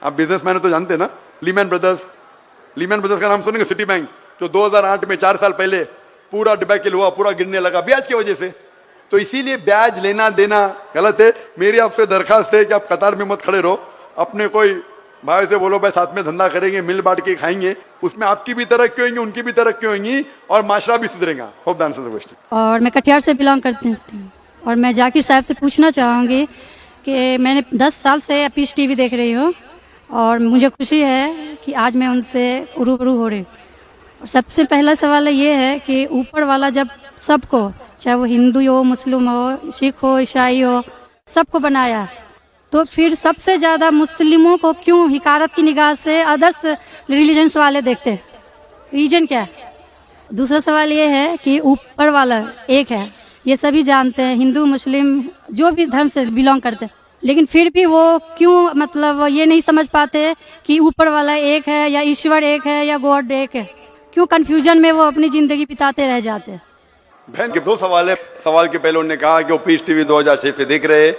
आप बिजनेसमैन तो जानते हैं ना, लीमैन ब्रदर्स का नाम सुनेंगे। सिटी बैंक जो 2008 में 4 साल पहले पूरा डिबैकल हुआ, पूरा गिरने लगा ब्याज की वजह से। तो इसीलिए ब्याज लेना देना गलत है। मेरी आपसे दरखास्त है कि आप कतार में मत खड़े रहो, अपने कोई भाई से बोलो भाई साथ में धंधा करेंगे, मिल बांट के खाएंगे, उसमें आपकी भी तरक्की होगी, उनकी भी तरक्की होगी और माशरा भी सुधरेगा। Hope the answer the question. और मैं कटिहार से बिलोंग करती हूँ, और मैं जाकिर साहब से पूछना चाहूँगी कि मैंने 10 साल से पीस टीवी देख रही हूँ और मुझे खुशी है कि आज मैं उनसे रूबरू हो रही हूँ। और सबसे पहला सवाल ये है कि ऊपर वाला जब सबको, चाहे वो हिंदू हो, मुस्लिम हो, सिख हो, ईसाई हो, सबको बनाया, तो फिर सबसे ज्यादा मुस्लिमों को क्यों हिकारत की निगाह से अदर्स रिलीजन्स वाले देखते हैं? रीजन क्या है? दूसरा सवाल ये है कि ऊपर वाला एक है, ये सभी जानते हैं, हिंदू मुस्लिम जो भी धर्म से बिलोंग करते हैं, लेकिन फिर भी वो क्यों मतलब ये नहीं समझ पाते कि ऊपर वाला एक है या ईश्वर एक है या गॉड एक है? क्यों कंफ्यूजन में वो अपनी जिंदगी बिताते रह जाते हैं? बहन के 2 सवाल है। सवाल के पहले उन्होंने कहा कि वो पीस टीवी 2006 से देख रहे हैं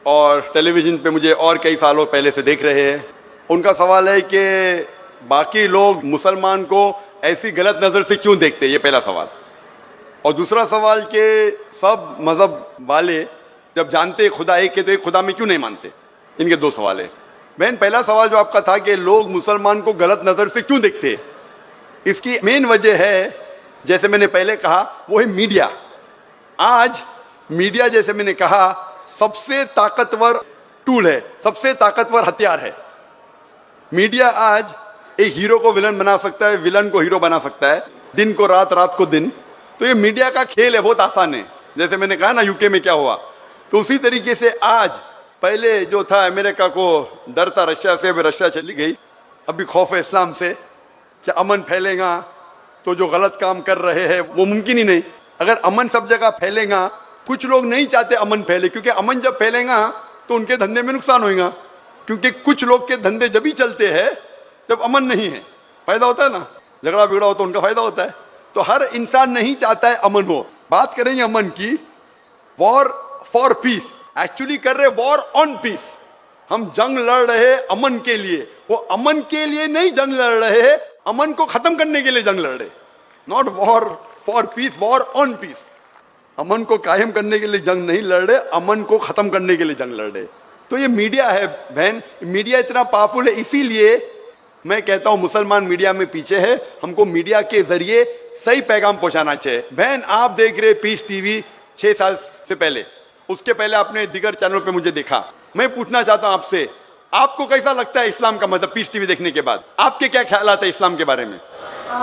और टेलीविजन पे मुझे और कई सालों पहले से देख रहे हैं। उनका सवाल है कि बाकी लोग मुसलमान को ऐसी गलत नजर से क्यों देखते हैं, ये पहला सवाल। और दूसरा सवाल कि सब मजहब वाले जब जानते खुदा एक है तो एक खुदा में क्यों नहीं मानते। इनके 2 सवाल है। बहन पहला सवाल जो आपका था कि लोग मुसलमान को गलत नजर से क्यों देखते हैं, इसकी मेन वजह है जैसे मैंने पहले कहा वो है मीडिया। आज मीडिया जैसे मैंने कहा सबसे ताकतवर टूल है, सबसे ताकतवर हथियार है। मीडिया आज एक हीरो को विलन बना सकता है, विलन को हीरो बना सकता है, दिन को रात, रात को दिन। तो ये मीडिया का खेल है, बहुत आसान है। जैसे मैंने कहा ना यूके में क्या हुआ, तो उसी तरीके से आज पहले जो था अमेरिका को डर था रशिया से, अभी रशिया चली गई। अभी खौफ है इस्लाम से, क्या अमन फैलेगा तो जो गलत काम कर रहे हैं वो मुमकिन ही नहीं। अगर अमन सब जगह फैलेगा, कुछ लोग नहीं चाहते अमन फैले, क्योंकि अमन जब फैलेगा तो उनके धंधे में नुकसान होगा, क्योंकि कुछ लोग के धंधे जब ही चलते हैं जब अमन नहीं है। फायदा होता है ना, झगड़ा बिगड़ा हो तो उनका फायदा होता है। तो हर इंसान नहीं चाहता है अमन हो। बात करेंगे अमन की, वॉर फॉर पीस, एक्चुअली कर रहे वॉर ऑन पीस। हम जंग लड़ रहे अमन के लिए, वो अमन के लिए नहीं जंग लड़ रहे, अमन को खत्म करने के लिए जंग लड़ रहे। Not war for peace, war on peace. अमन को कायम करने के लिए जंग नहीं लड़ रहे, अमन को खत्म करने के लिए जंग लड़ रहे। तो ये मीडिया है बहन, मीडिया इतना पावरफुल है, इसीलिए मैं कहता हूं मुसलमान मीडिया में पीछे है। हमको मीडिया के जरिए सही पैगाम पहुंचाना चाहिए। बहन आप देख रहे पीस टीवी 6 साल से पहले, उसके पहले आपने दिगर चैनल पे मुझे देखा। मैं पूछना चाहता हूं आपसे, आपको कैसा लगता है इस्लाम का मतलब पीस टीवी देखने के बाद? आपके क्या ख्यालात है इस्लाम के बारे में?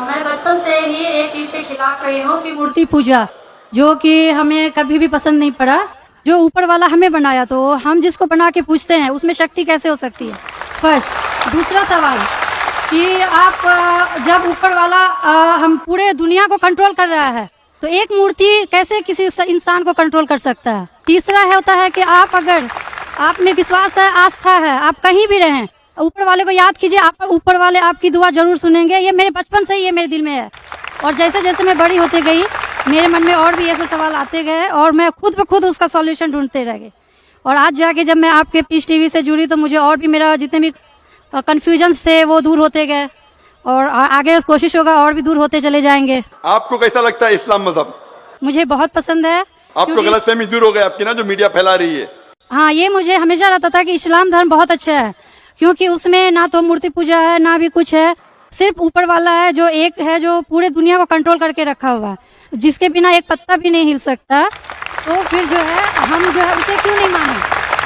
मैं बचपन से ही एक चीज के खिलाफ रही हूँ कि मूर्ति पूजा, जो कि हमें कभी भी पसंद नहीं पड़ा। जो ऊपर वाला हमें बनाया तो हम जिसको बना के पूछते हैं उसमें शक्ति कैसे हो सकती है? फर्स्ट। दूसरा सवाल कि आप जब ऊपर वाला हम पूरे दुनिया को कंट्रोल कर रहा है तो एक मूर्ति कैसे किसी इंसान को कंट्रोल कर सकता है? तीसरा है होता है कि आप अगर आप में विश्वास है, आस्था है, आप कहीं भी रहें, ऊपर वाले को याद कीजिए, आप ऊपर वाले आपकी दुआ जरूर सुनेंगे। ये मेरे बचपन से ही ये मेरे दिल में है, और जैसे जैसे मैं बड़ी होते गई मेरे मन में और भी ऐसे सवाल आते गए और मैं खुद ब खुद उसका सॉल्यूशन ढूंढते रह गई। और आज जाके जब मैं आपके पीस टीवी से जुड़ी तो मुझे और भी मेरा जितने भी कंफ्यूजन्स थे वो दूर होते गए, और आगे कोशिश होगा और भी दूर होते चले जाएंगे। आपको कैसा लगता है इस्लाम मजहब? मुझे बहुत पसंद है। आपको गलतफहमी दूर हो गई आपकी ना, जो मीडिया फैला रही है? हाँ, ये मुझे हमेशा रहता था कि इस्लाम धर्म बहुत अच्छा है, क्योंकि उसमें ना तो मूर्ति पूजा है ना भी कुछ है, सिर्फ ऊपर वाला है जो एक है, जो पूरे दुनिया को कंट्रोल करके रखा हुआ है, जिसके बिना एक पत्ता भी नहीं हिल सकता। तो फिर जो है हम जो है उसे क्यों नहीं माने,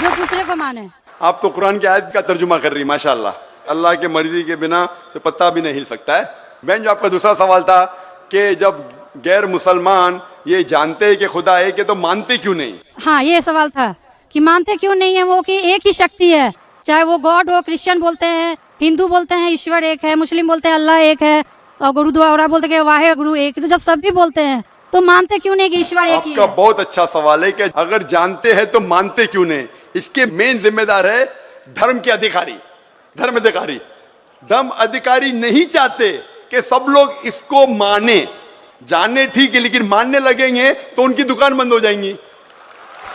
जो दूसरे को माने। आप तो कुरान की आयत का तर्जुमा कर रही, माशाल्लाह। अल्लाह के मर्जी के बिना तो पत्ता भी नहीं हिल सकता है। बहन, जो आपका दूसरा सवाल था कि जब गैर मुसलमान ये जानते हैं कि खुदा है कि तो मानते क्यों नहीं? हाँ, ये सवाल था कि मानते क्यों नहीं है वो, कि एक ही शक्ति है, चाहे वो गॉड हो, क्रिश्चियन बोलते हैं, हिंदू बोलते हैं ईश्वर एक है, मुस्लिम बोलते हैं अल्लाह एक है, और गुरुद्वारा बोलते हैं वाहे गुरु एक। तो जब सब भी बोलते हैं तो मानते क्यों नहीं कि ईश्वर एक ही है? आपका बहुत अच्छा सवाल है कि अगर जानते हैं तो मानते क्यों नहीं। इसके मेन जिम्मेदार है धर्म के अधिकारी, धर्म अधिकारी। धर्म अधिकारी नहीं चाहते कि सब लोग इसको माने। जाने ठीक है, लेकिन मानने लगेंगे तो उनकी दुकान बंद हो जाएंगी।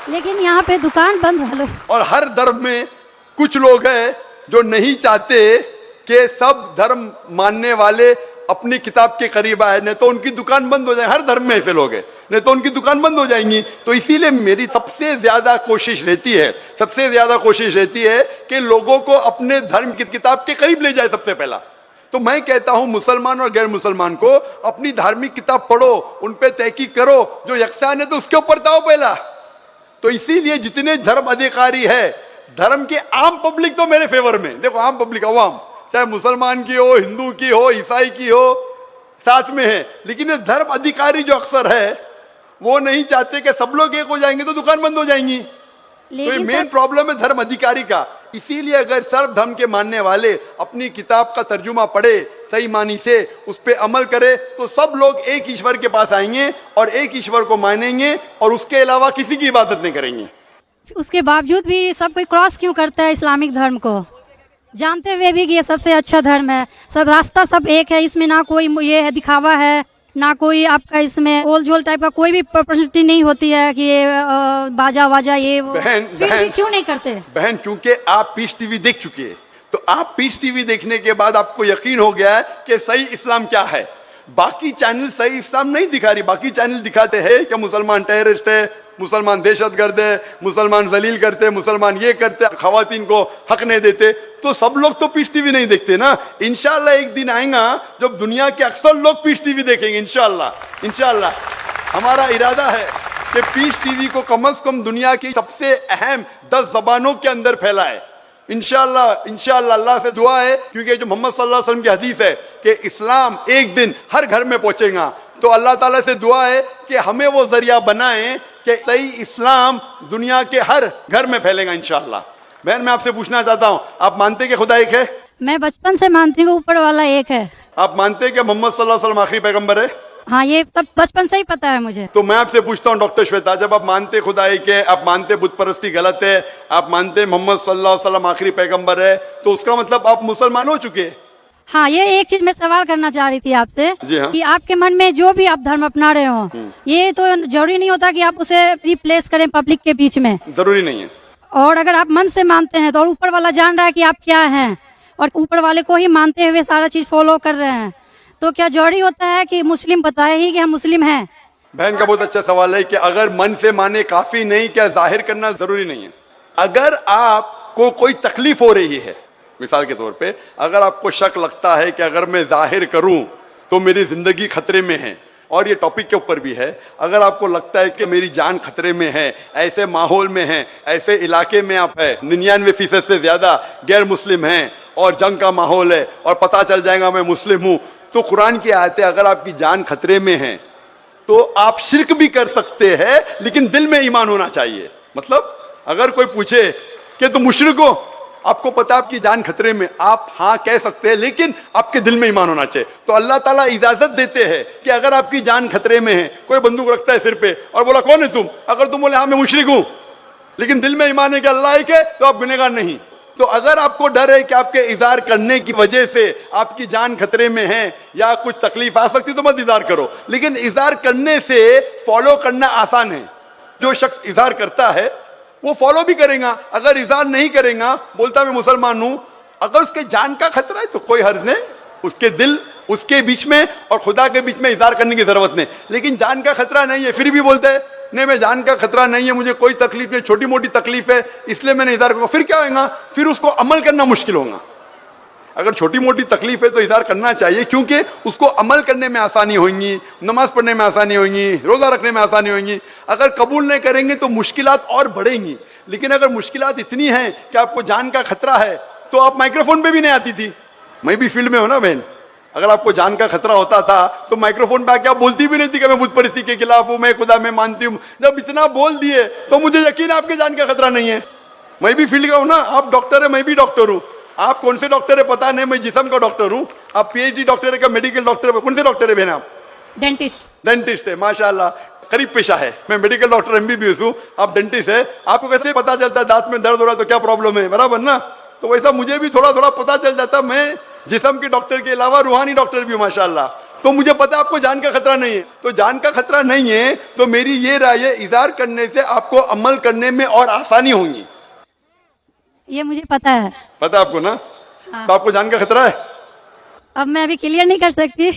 लेकिन यहाँ पे दुकान बंद वालों, और हर धर्म में कुछ लोग हैं जो नहीं चाहते कि सब धर्म मानने वाले अपनी किताब के करीब आए, नहीं तो उनकी दुकान बंद हो जाए। हर धर्म में ऐसे लोग हैं, नहीं तो उनकी दुकान बंद हो जाएंगी। तो इसीलिए मेरी सबसे ज्यादा कोशिश रहती है कि लोगों को अपने धर्म की किताब के करीब ले जाए सबसे पहला। तो मैं कहता हूं मुसलमान और गैर मुसलमान को अपनी धार्मिक किताब पढ़ो, उन पे तहकीक करो, जो यकसान है तो उसके ऊपर ताओ पहला। तो इसीलिए जितने धर्म अधिकारी है, धर्म के आम पब्लिक तो मेरे फेवर में, देखो आम पब्लिक, अवाम, चाहे मुसलमान की हो, हिंदू की हो, ईसाई की हो, साथ में है। लेकिन ये धर्म अधिकारी जो अक्सर है वो नहीं चाहते कि सब लोग एक हो जाएंगे तो दुकान बंद हो जाएंगी। तो ये मेन प्रॉब्लम है धर्म अधिकारी का। इसीलिए अगर सर्व धर्म के मानने वाले अपनी किताब का तर्जुमा पढ़े, सही मानी से उस पर अमल करे, तो सब लोग एक ईश्वर के पास आएंगे और एक ईश्वर को मानेंगे और उसके अलावा किसी की इबादत नहीं करेंगे। उसके बावजूद भी सब कोई क्रॉस क्यों करता है इस्लामिक धर्म को, जानते हुए भी कि ये सबसे अच्छा धर्म है, सब रास्ता सब एक है, इसमें ना कोई ये है दिखावा है, ना कोई आपका इसमें ओल झोल टाइप का कोई भी प्रॉपर्टी नहीं होती है कि ये बाजा वाजा ये वो। बहन क्यों नहीं करते? बहन, क्योंकि आप पीस टीवी देख चुके हैं, तो आप पीस टीवी देखने के बाद आपको यकीन हो गया है कि सही इस्लाम क्या है। बाकी चैनल सही इस्लाम नहीं दिखा रही, बाकी चैनल दिखाते हैं कि मुसलमान टेररिस्ट है, मुसलमान दहशतगर्द है, मुसलमान जलील करते, मुसलमान ये करते, खवातीन को हक नहीं देते, तो सब लोग तो पीस टीवी नहीं देखते ना। इंशाल्लाह एक दिन आएगा जब दुनिया के अक्सर लोग पीस टीवी देखेंगे। इंशाल्लाह इंशाल्लाह हमारा इरादा है कि पीस टीवी को कम से कम दुनिया की सबसे अहम 10 जबानों के अंदर फैलाए। इंशाल्लाह इंशाल्लाह अल्लाह से दुआ है, क्योंकि जो मोहम्मद सल्लल्लाहु अलैहि वसल्लम की हदीस है कि इस्लाम एक दिन हर घर में पहुंचेगा, तो अल्लाह ताला से दुआ है कि हमें वो जरिया बनाए कि सही इस्लाम दुनिया के हर घर में फैलेगा इंशाल्लाह। बहन मैं आपसे पूछना चाहता हूँ, आप मानते हैं कि खुदा एक है? मैं बचपन से मानती हूँ ऊपर वाला एक है। आप मानते हैं कि मोहम्मद सल्लल्लाहु अलैहि वसल्लम आखिरी पैगंबर है? हाँ, ये सब बचपन से ही पता है मुझे। तो मैं आपसे पूछता हूँ डॉक्टर श्वेता, जब आप मानते खुदा एक है, आप मानते बुत परस्ती गलत है, आप मानते मोहम्मद सल्लल्लाहु अलैहि वसल्लम आखिरी पैगंबर है, तो उसका मतलब आप मुसलमान हो चुके हैं। हाँ, ये एक चीज मैं सवाल करना चाह रही थी आपसे जी हाँ। कि आपके मन में जो भी आप धर्म अपना रहे हो, ये तो जरूरी नहीं होता कि आप उसे रिप्लेस करें पब्लिक के बीच में। जरूरी नहीं है। और अगर आप मन से मानते हैं तो, और ऊपर वाला जान रहा है कि आप क्या हैं, और ऊपर वाले को ही मानते हुए सारा चीज फॉलो कर रहे हैं, तो क्या जरूरी होता है कि मुस्लिम बताए ही कि हम मुस्लिम हैं? बहन का बहुत अच्छा सवाल है कि अगर मन से माने काफी नहीं, क्या जाहिर करना जरूरी नहीं है? अगर आपको कोई तकलीफ हो रही है, मिसाल के तौर पे अगर आपको शक लगता है कि अगर मैं जाहिर करूं तो मेरी जिंदगी खतरे में है, और ये टॉपिक के ऊपर भी है, अगर आपको लगता है कि मेरी जान खतरे में है, ऐसे माहौल में है, ऐसे इलाके में आप है, 99% से ज्यादा गैर मुस्लिम हैं और जंग का माहौल है और पता चल जाएगा मैं मुस्लिम हूं, तो कुरान की आयत है अगर आपकी जान खतरे में है तो आप शिर्क भी कर सकते हैं, लेकिन दिल में ईमान होना चाहिए। मतलब अगर कोई पूछे कि तुम मुशरिक हो, आपको पता आपकी जान खतरे में, आप हाँ कह सकते हैं, लेकिन आपके दिल में ईमान होना चाहिए। तो अल्लाह ताला इजाजत देते हैं कि अगर आपकी जान खतरे में है, कोई बंदूक रखता है सिर पे और बोला कौन है तुम, अगर तुम बोले हाँ मैं मुशरिक हूं, लेकिन दिल में ईमान है कि अल्लाह एक है, तो आप गुनहगार नहीं। तो अगर आपको डर है कि आपके इज़हार करने की वजह से आपकी जान खतरे में है या कुछ तकलीफ आ सकती, तो मत इज़हार करो, लेकिन इज़हार करने से फॉलो करना आसान है। जो शख्स इज़हार करता है वो फॉलो भी करेगा, अगर इज़हार नहीं करेगा, बोलता मैं मुसलमान हूं, अगर उसके जान का खतरा है तो कोई हर्ज नहीं, उसके दिल उसके बीच में और खुदा के बीच में इज़हार करने की जरूरत नहीं। लेकिन जान का खतरा नहीं है, फिर भी बोलते हैं नहीं मैं जान का खतरा नहीं है, मुझे कोई तकलीफ नहीं, छोटी मोटी तकलीफ है इसलिए मैंने इज़हार करूंगा, फिर क्या होगा, फिर उसको अमल करना मुश्किल होगा। अगर छोटी मोटी तकलीफ है तो इज़हार करना चाहिए, क्योंकि उसको अमल करने में आसानी होगी, नमाज पढ़ने में आसानी होगी, रोजा रखने में आसानी होगी। अगर कबूल नहीं करेंगे तो मुश्किलात और बढ़ेंगी। लेकिन अगर मुश्किलात इतनी हैं कि आपको जान का खतरा है, तो आप माइक्रोफोन पे भी नहीं आती थी। मैं भी फील्ड में हूं ना बहन, अगर आपको जान का खतरा होता था तो माइक्रोफोन पे आके आप बोलती भी नहीं थी कि मैं बुत परस्ती के खिलाफ हूं, मैं खुदा में मानती हूं। जब इतना बोल दिए तो मुझे यकीन है आपके जान का खतरा नहीं है। मैं भी फील्ड का हूं ना, आप डॉक्टर है, मैं भी डॉक्टर हूं। आप कौन से डॉक्टर है पता नहीं, मैं जिस्म का डॉक्टर हूं, आप पीएचडी डॉक्टर है, मेडिकल डॉक्टर है, कौन से डॉक्टर है बहन आप? डेंटिस्ट। डेंटिस्ट है, माशाल्लाह करीब पेशा है। मैं मेडिकल डॉक्टर एमबीबीएस हूं, आप डेंटिस्ट है। आपको कैसे पता चलता है दांत में दर्द हो रहा है तो क्या प्रॉब्लम है, बराबर ना? तो वैसा मुझे भी थोड़ा थोड़ा पता चल जाता। मैं जिस्म के डॉक्टर के अलावा रूहानी डॉक्टर भी हूं माशाल्लाह, तो मुझे पता है आपको जान का खतरा नहीं है। तो जान का खतरा नहीं है तो मेरी ये राय है, इज़हार करने से आपको अमल करने में और आसानी होगी। ये मुझे पता है। पता आपको ना? हाँ। तो आपको जान का खतरा है? अब मैं अभी क्लियर नहीं कर सकती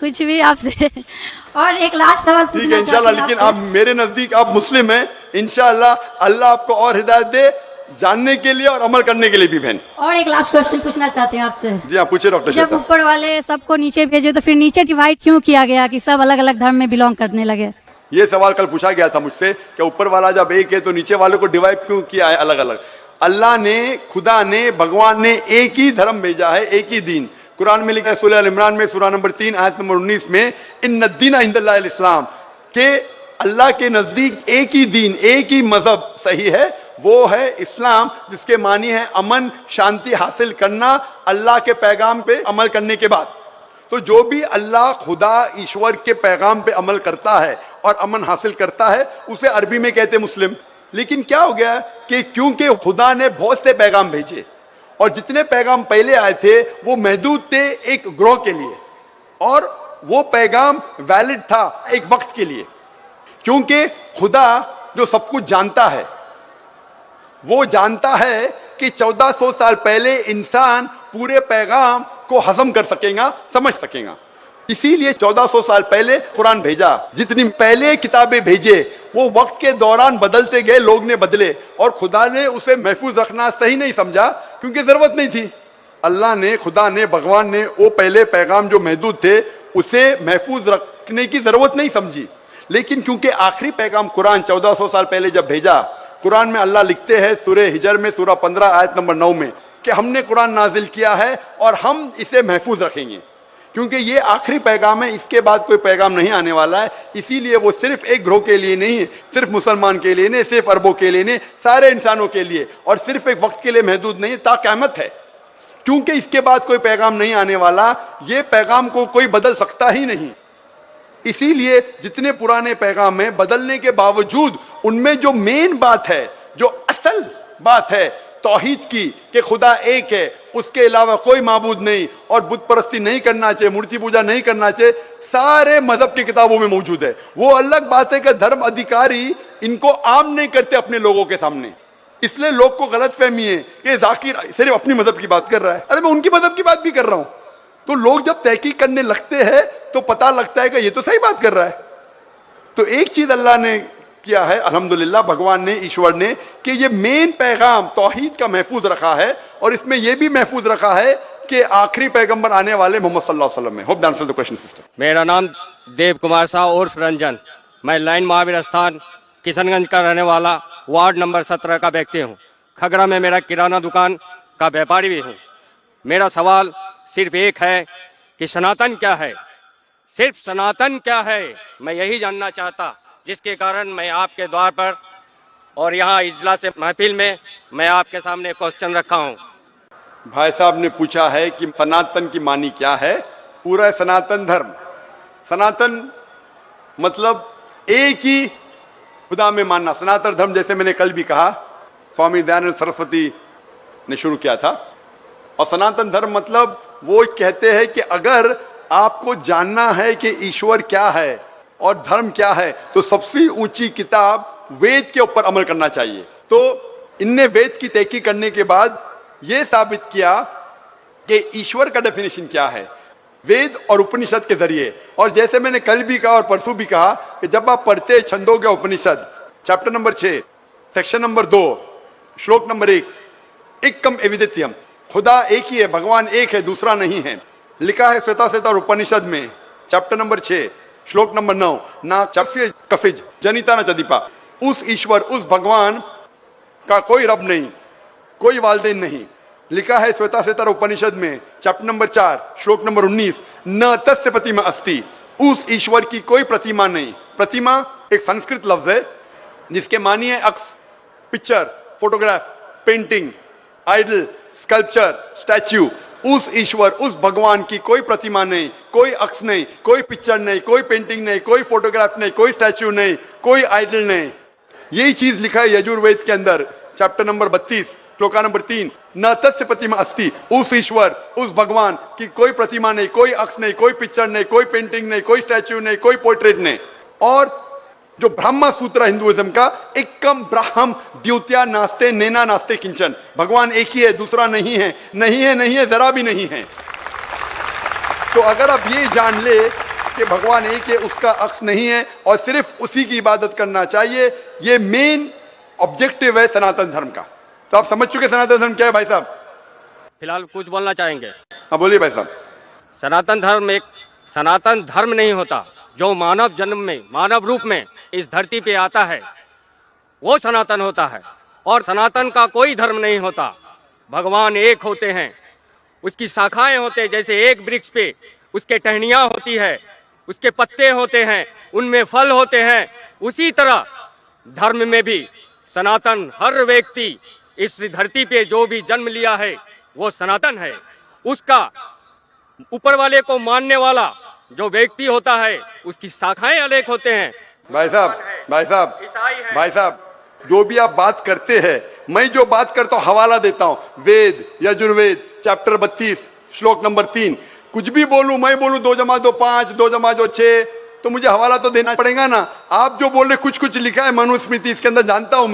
कुछ भी आपसे। और एक लास्ट सवाल ठीक है पूछना इंशाल्लाह, चाहती हूँ लेकिन आपसे। आप मेरे नजदीक आप मुस्लिम हैं, इंशाल्लाह अल्लाह आपको और हिदायत दे जानने के लिए और अमल करने के लिए भी बहन। और एक लास्ट क्वेश्चन पूछना चाहती हूँ आपसे। जी हाँ पूछे डॉक्टर जब श्वेता। ऊपर वाले सबको नीचे भेजे तो फिर नीचे डिवाइड क्यों किया गया कि सब अलग अलग धर्म में बिलोंग करने लगे? ये सवाल कल पूछा गया था मुझसे कि ऊपर वाला जब एक है तो नीचे वालों को डिवाइड क्यों किया है अलग अलग? अल्लाह ने, खुदा ने, भगवान ने एक ही धर्म भेजा है, एक ही दीन। कुरान में लिखा है सूरह अल इमरान में सूरह नंबर 3 आयत नंबर 19 में, इन्न दीन इंदल्लाहिल इस्लाम, के अल्लाह के नजदीक एक ही दीन, एक ही मजहब सही है, वो है इस्लाम, जिसके मानी है अमन शांति हासिल करना अल्लाह के पैगाम पे अमल करने के बाद। तो जो भी अल्लाह खुदा ईश्वर के पैगाम पे अमल करता है और अमन हासिल करता है उसे अरबी में कहते मुस्लिम। लेकिन क्या हो गया कि क्योंकि खुदा ने बहुत से पैगाम भेजे और जितने पैगाम पहले आए थे वो महदूद थे एक ग्रोह के लिए, और वो पैगाम वैलिड था एक वक्त के लिए, क्योंकि खुदा जो सब कुछ जानता है, वो जानता है कि 1400 साल पहले इंसान पूरे पैगाम को हजम कर सकेगा, समझ सकेगा। इसीलिए 1400 साल पहले कुरान भेजा। जितनी पहले किताबें भेजे वो वक्त के दौरान बदलते गए, लोग ने बदले और खुदा ने उसे महफूज रखना सही नहीं समझा क्योंकि जरूरत नहीं थी। अल्लाह ने, खुदा ने, भगवान ने वो पहले पैगाम जो महदूद थे उसे महफूज रखने की जरूरत नहीं समझी। लेकिन क्योंकि आखिरी पैगाम कुरान 1400 साल पहले जब भेजा, कुरान में अल्लाह लिखते हैं सूरह हिजर में सूरह 15 आयत नंबर 9 में कि हमने कुरान नाजिल किया है और हम इसे महफूज रखेंगे क्योंकि ये आखिरी पैगाम है, इसके बाद कोई पैगाम नहीं आने वाला है। इसीलिए वो सिर्फ एक ग्रोह के लिए नहीं, सिर्फ मुसलमान के लिए नहीं, सिर्फ अरबों के लिए नहीं, सारे इंसानों के लिए, और सिर्फ एक वक्त के लिए महदूद नहीं, ता क़यामत है। क्योंकि इसके बाद कोई पैगाम नहीं आने वाला, ये पैगाम को कोई बदल सकता ही नहीं। इसीलिए जितने पुराने पैगाम हैं, बदलने के बावजूद उनमें जो मेन बात है, जो असल बात है तौहीद की कि खुदा एक है, उसके अलावा कोई माबूद नहीं, और बुत परस्ती नहीं करना चाहिए, मूर्ति पूजा नहीं करना चाहिए, सारे मजहब की किताबों में मौजूद है। वो अलग बात है कि धर्म अधिकारी इनको आम नहीं करते अपने लोगों के सामने, इसलिए लोग को गलत फहमी है कि जाकिर सिर्फ अपनी मजहब की बात कर रहा है। अरे मैं उनकी मजहब की बात भी कर रहा हूं। तो लोग जब तहकीक करने लगते हैं तो पता लगता है कि ये तो सही बात कर रहा है। तो एक चीज अल्लाह ने किया है, अल्हम्दुलिल्लाह, भगवान ने, ईश्वर ने, कि ये मेन पैगाम तौहीद का महफूज रखा है और इसमें यह भी महफूज रखा है कि आखिरी पैगंबर आने वाले मोहम्मद सल्लल्लाहु अलैहि वसल्लम है। Hope that answers the question sister. मेरा नाम देव कुमार साहु उर्फ रंजन, मैं लाइन महावीर स्थान किशनगंज का रहने वाला वार्ड नंबर 17 का व्यक्ति हूँ। खगड़ा में मेरा किराना दुकान का व्यापारी भी हूँ। मेरा सवाल सिर्फ एक है कि सनातन क्या है, सिर्फ सनातन क्या है, मैं यही जानना चाहता, जिसके कारण मैं आपके द्वार पर और यहाँ इजलास महफिल में मैं आपके सामने क्वेश्चन रखा हूँ। भाई साहब ने पूछा है कि सनातन की मानी क्या है। पूरा सनातन धर्म, सनातन मतलब एक ही खुदा में मानना। सनातन धर्म, जैसे मैंने कल भी कहा, स्वामी दयानंद सरस्वती ने शुरू किया था। और सनातन धर्म मतलब वो कहते हैं कि अगर आपको जानना है कि ईश्वर क्या है और धर्म क्या है तो सबसे ऊंची किताब वेद के ऊपर अमल करना चाहिए। तो इनने वेद की तहकीक करने के बाद यह साबित किया कि ईश्वर का डेफिनेशन क्या है वेद और उपनिषद के जरिए। और जैसे मैंने कल भी कहा और परसों भी कहा कि जब आप पढ़ते छंदोग्य उपनिषद चैप्टर नंबर 6 सेक्शन नंबर 2 श्लोक नंबर 1, एकम एविदित्यम, खुदा एक ही है, भगवान एक है, दूसरा नहीं है, लिखा है श्वेता उपनिषद में चैप्टर नंबर 6 श्लोक नंबर 9, ना चस्य कसिज जनिता न चदीपा। उस ईश्वर, उस भगवान का कोई रब नहीं, कोई वालदेन नहीं। लिखा है श्वेता उपनिषद में चैप्टर नंबर 4 श्लोक नंबर 19, न तस्य प्रतिमा अस्ति, उस ईश्वर की कोई प्रतिमा नहीं। प्रतिमा एक संस्कृत लफ्ज है जिसके मानी है अक्स, picture, photograph, painting, idol, sculpture, statue. उस ईश्वर, उस भगवान की कोई प्रतिमा नहीं, कोई अक्स नहीं, कोई पिक्चर नहीं, कोई पेंटिंग नहीं, कोई फोटोग्राफ नहीं, कोई स्टैच्यू नहीं, कोई आइडल नहीं। यही चीज लिखा है यजुर्वेद के अंदर चैप्टर नंबर 32 श्लोका नंबर 3, न तस्य प्रतिमा अस्ति, उस ईश्वर, उस भगवान की कोई प्रतिमा नहीं, कोई अक्स नहीं, कोई पिक्चर नहीं, कोई पेंटिंग नहीं, कोई स्टैच्यू नहीं, कोई पोर्ट्रेट नहीं। और जो ब्रह्मा सूत्र हिंदुइज्म का, एकम ब्रह्म द्वितीया नास्ते नैना नास्ते किंचन, भगवान एक ही है, दूसरा नहीं है, नहीं है, नहीं है, जरा भी नहीं है। तो अगर आप ये जान ले कि भगवान एक है, उसका अक्स नहीं है और सिर्फ उसी की इबादत करना चाहिए, ये मेन ऑब्जेक्टिव है सनातन धर्म का। तो आप समझ चुके सनातन धर्म क्या है भाई साहब? फिलहाल कुछ बोलना चाहेंगे? हाँ बोलिए भाई साहब। सनातन धर्म एक सनातन धर्म नहीं होता, जो मानव जन्म में, मानव रूप में इस धरती पे आता है वो सनातन होता है। और सनातन का कोई धर्म नहीं होता। भगवान एक होते हैं, उसकी शाखाएं होते हैं, जैसे एक वृक्ष पे उसके टहनियां होती है, उसके पत्ते होते हैं, उनमें फल होते हैं, उसी तरह धर्म में भी सनातन, हर व्यक्ति इस धरती पे जो भी जन्म लिया है वो सनातन है। उसका ऊपर वाले को मानने वाला जो व्यक्ति होता है उसकी शाखाएं अनेक होते हैं। भाई साहब जो भी आप बात करते हैं, मैं जो बात करता हूँ हवाला देता हूँ, वेद यजुर्वेद चैप्टर 32 श्लोक नंबर 3। कुछ भी बोलूं, मैं बोलूं 2 + 2 5, 2 + 2 6, तो मुझे हवाला तो देना पड़ेगा ना। आप जो बोल रहे कुछ लिखा है मनुस्मृति, इसके अंदर जानता हूं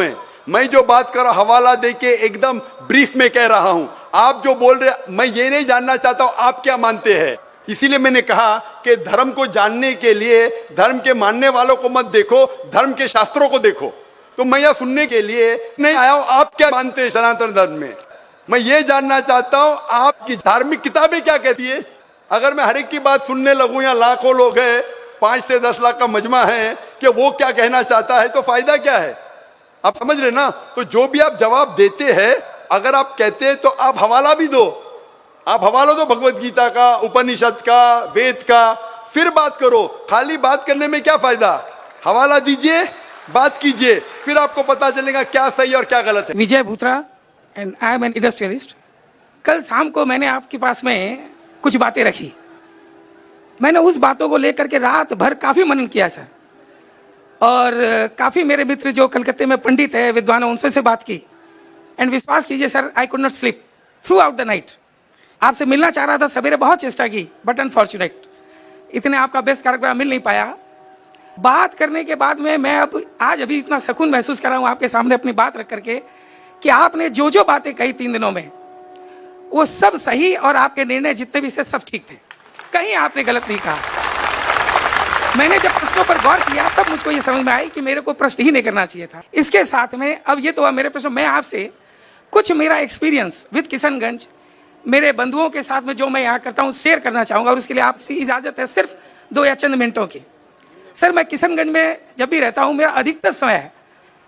मैं जो बात कर रहा हूं हवाला देके एकदम ब्रीफ में कह रहा हूं। आप जो बोल रहे, मैं ये नहीं जानना चाहता हूं आप क्या मानते हैं, इसीलिए मैंने कहा कि धर्म को जानने के लिए धर्म के मानने वालों को मत देखो, धर्म के शास्त्रों को देखो। तो मैं यह सुनने के लिए नहीं आया हूं आप क्या मानते हैं सनातन धर्म में। मैं ये जानना चाहता हूं आपकी धार्मिक किताबें क्या कहती है। अगर मैं हर एक की बात सुनने लगूं, या लाखों लोग हैं, 5 से 10 लाख का मजमा है, कि वो क्या कहना चाहता है, तो फायदा क्या है। आप समझ रहे ना। तो जो भी आप जवाब देते हैं, अगर आप कहते हैं तो आप हवाला भी दो। आप हवाला दो भगवत गीता का, उपनिषद का, वेद का, फिर बात करो। खाली बात करने में क्या फायदा। हवाला दीजिए, बात कीजिए, फिर आपको पता चलेगा क्या सही और क्या गलत है। Vijay Bhutra and I am an industrialist. कल शाम को मैंने आपके पास में कुछ बातें रखी। मैंने उस बातों को लेकर के रात भर काफी मनन किया सर, और काफी मेरे मित्र जो कलकत्ते में पंडित है, विद्वान है, उनसे बात की। एंड विश्वास कीजिए sir, I could not sleep through out the night. आपसे मिलना चाह रहा था, सवेरे बहुत चेष्टा की, बट अनफॉर्चुनेट इतने आपका बेस्ट कार्यक्रम मिल नहीं पाया। बात करने के बाद में मैं अब आज अभी इतना सुकून महसूस कर रहा हूं आपके सामने अपनी बात रख करके, कि आपने जो जो बातें कही 3 दिनों में, वो सब सही, और आपके निर्णय जितने भी से सब ठीक थे। कहीं आपने गलत नहीं कहा। मैंने जब प्रश्नों पर गौर किया तब मुझको ये समझ में आई कि मेरे को प्रश्न ही नहीं करना चाहिए था। इसके साथ में अब ये तो हुआ मेरे प्रश्न। मैं आपसे कुछ मेरा एक्सपीरियंस विद किशनगंज, मेरे बंधुओं के साथ में जो मैं यहाँ करता हूँ, शेयर करना चाहूंगा, और उसके लिए आपसे इजाजत है सिर्फ 2 या चंद मिनटों की। सर, मैं किशनगंज में जब भी रहता हूँ, मेरा अधिकतर समय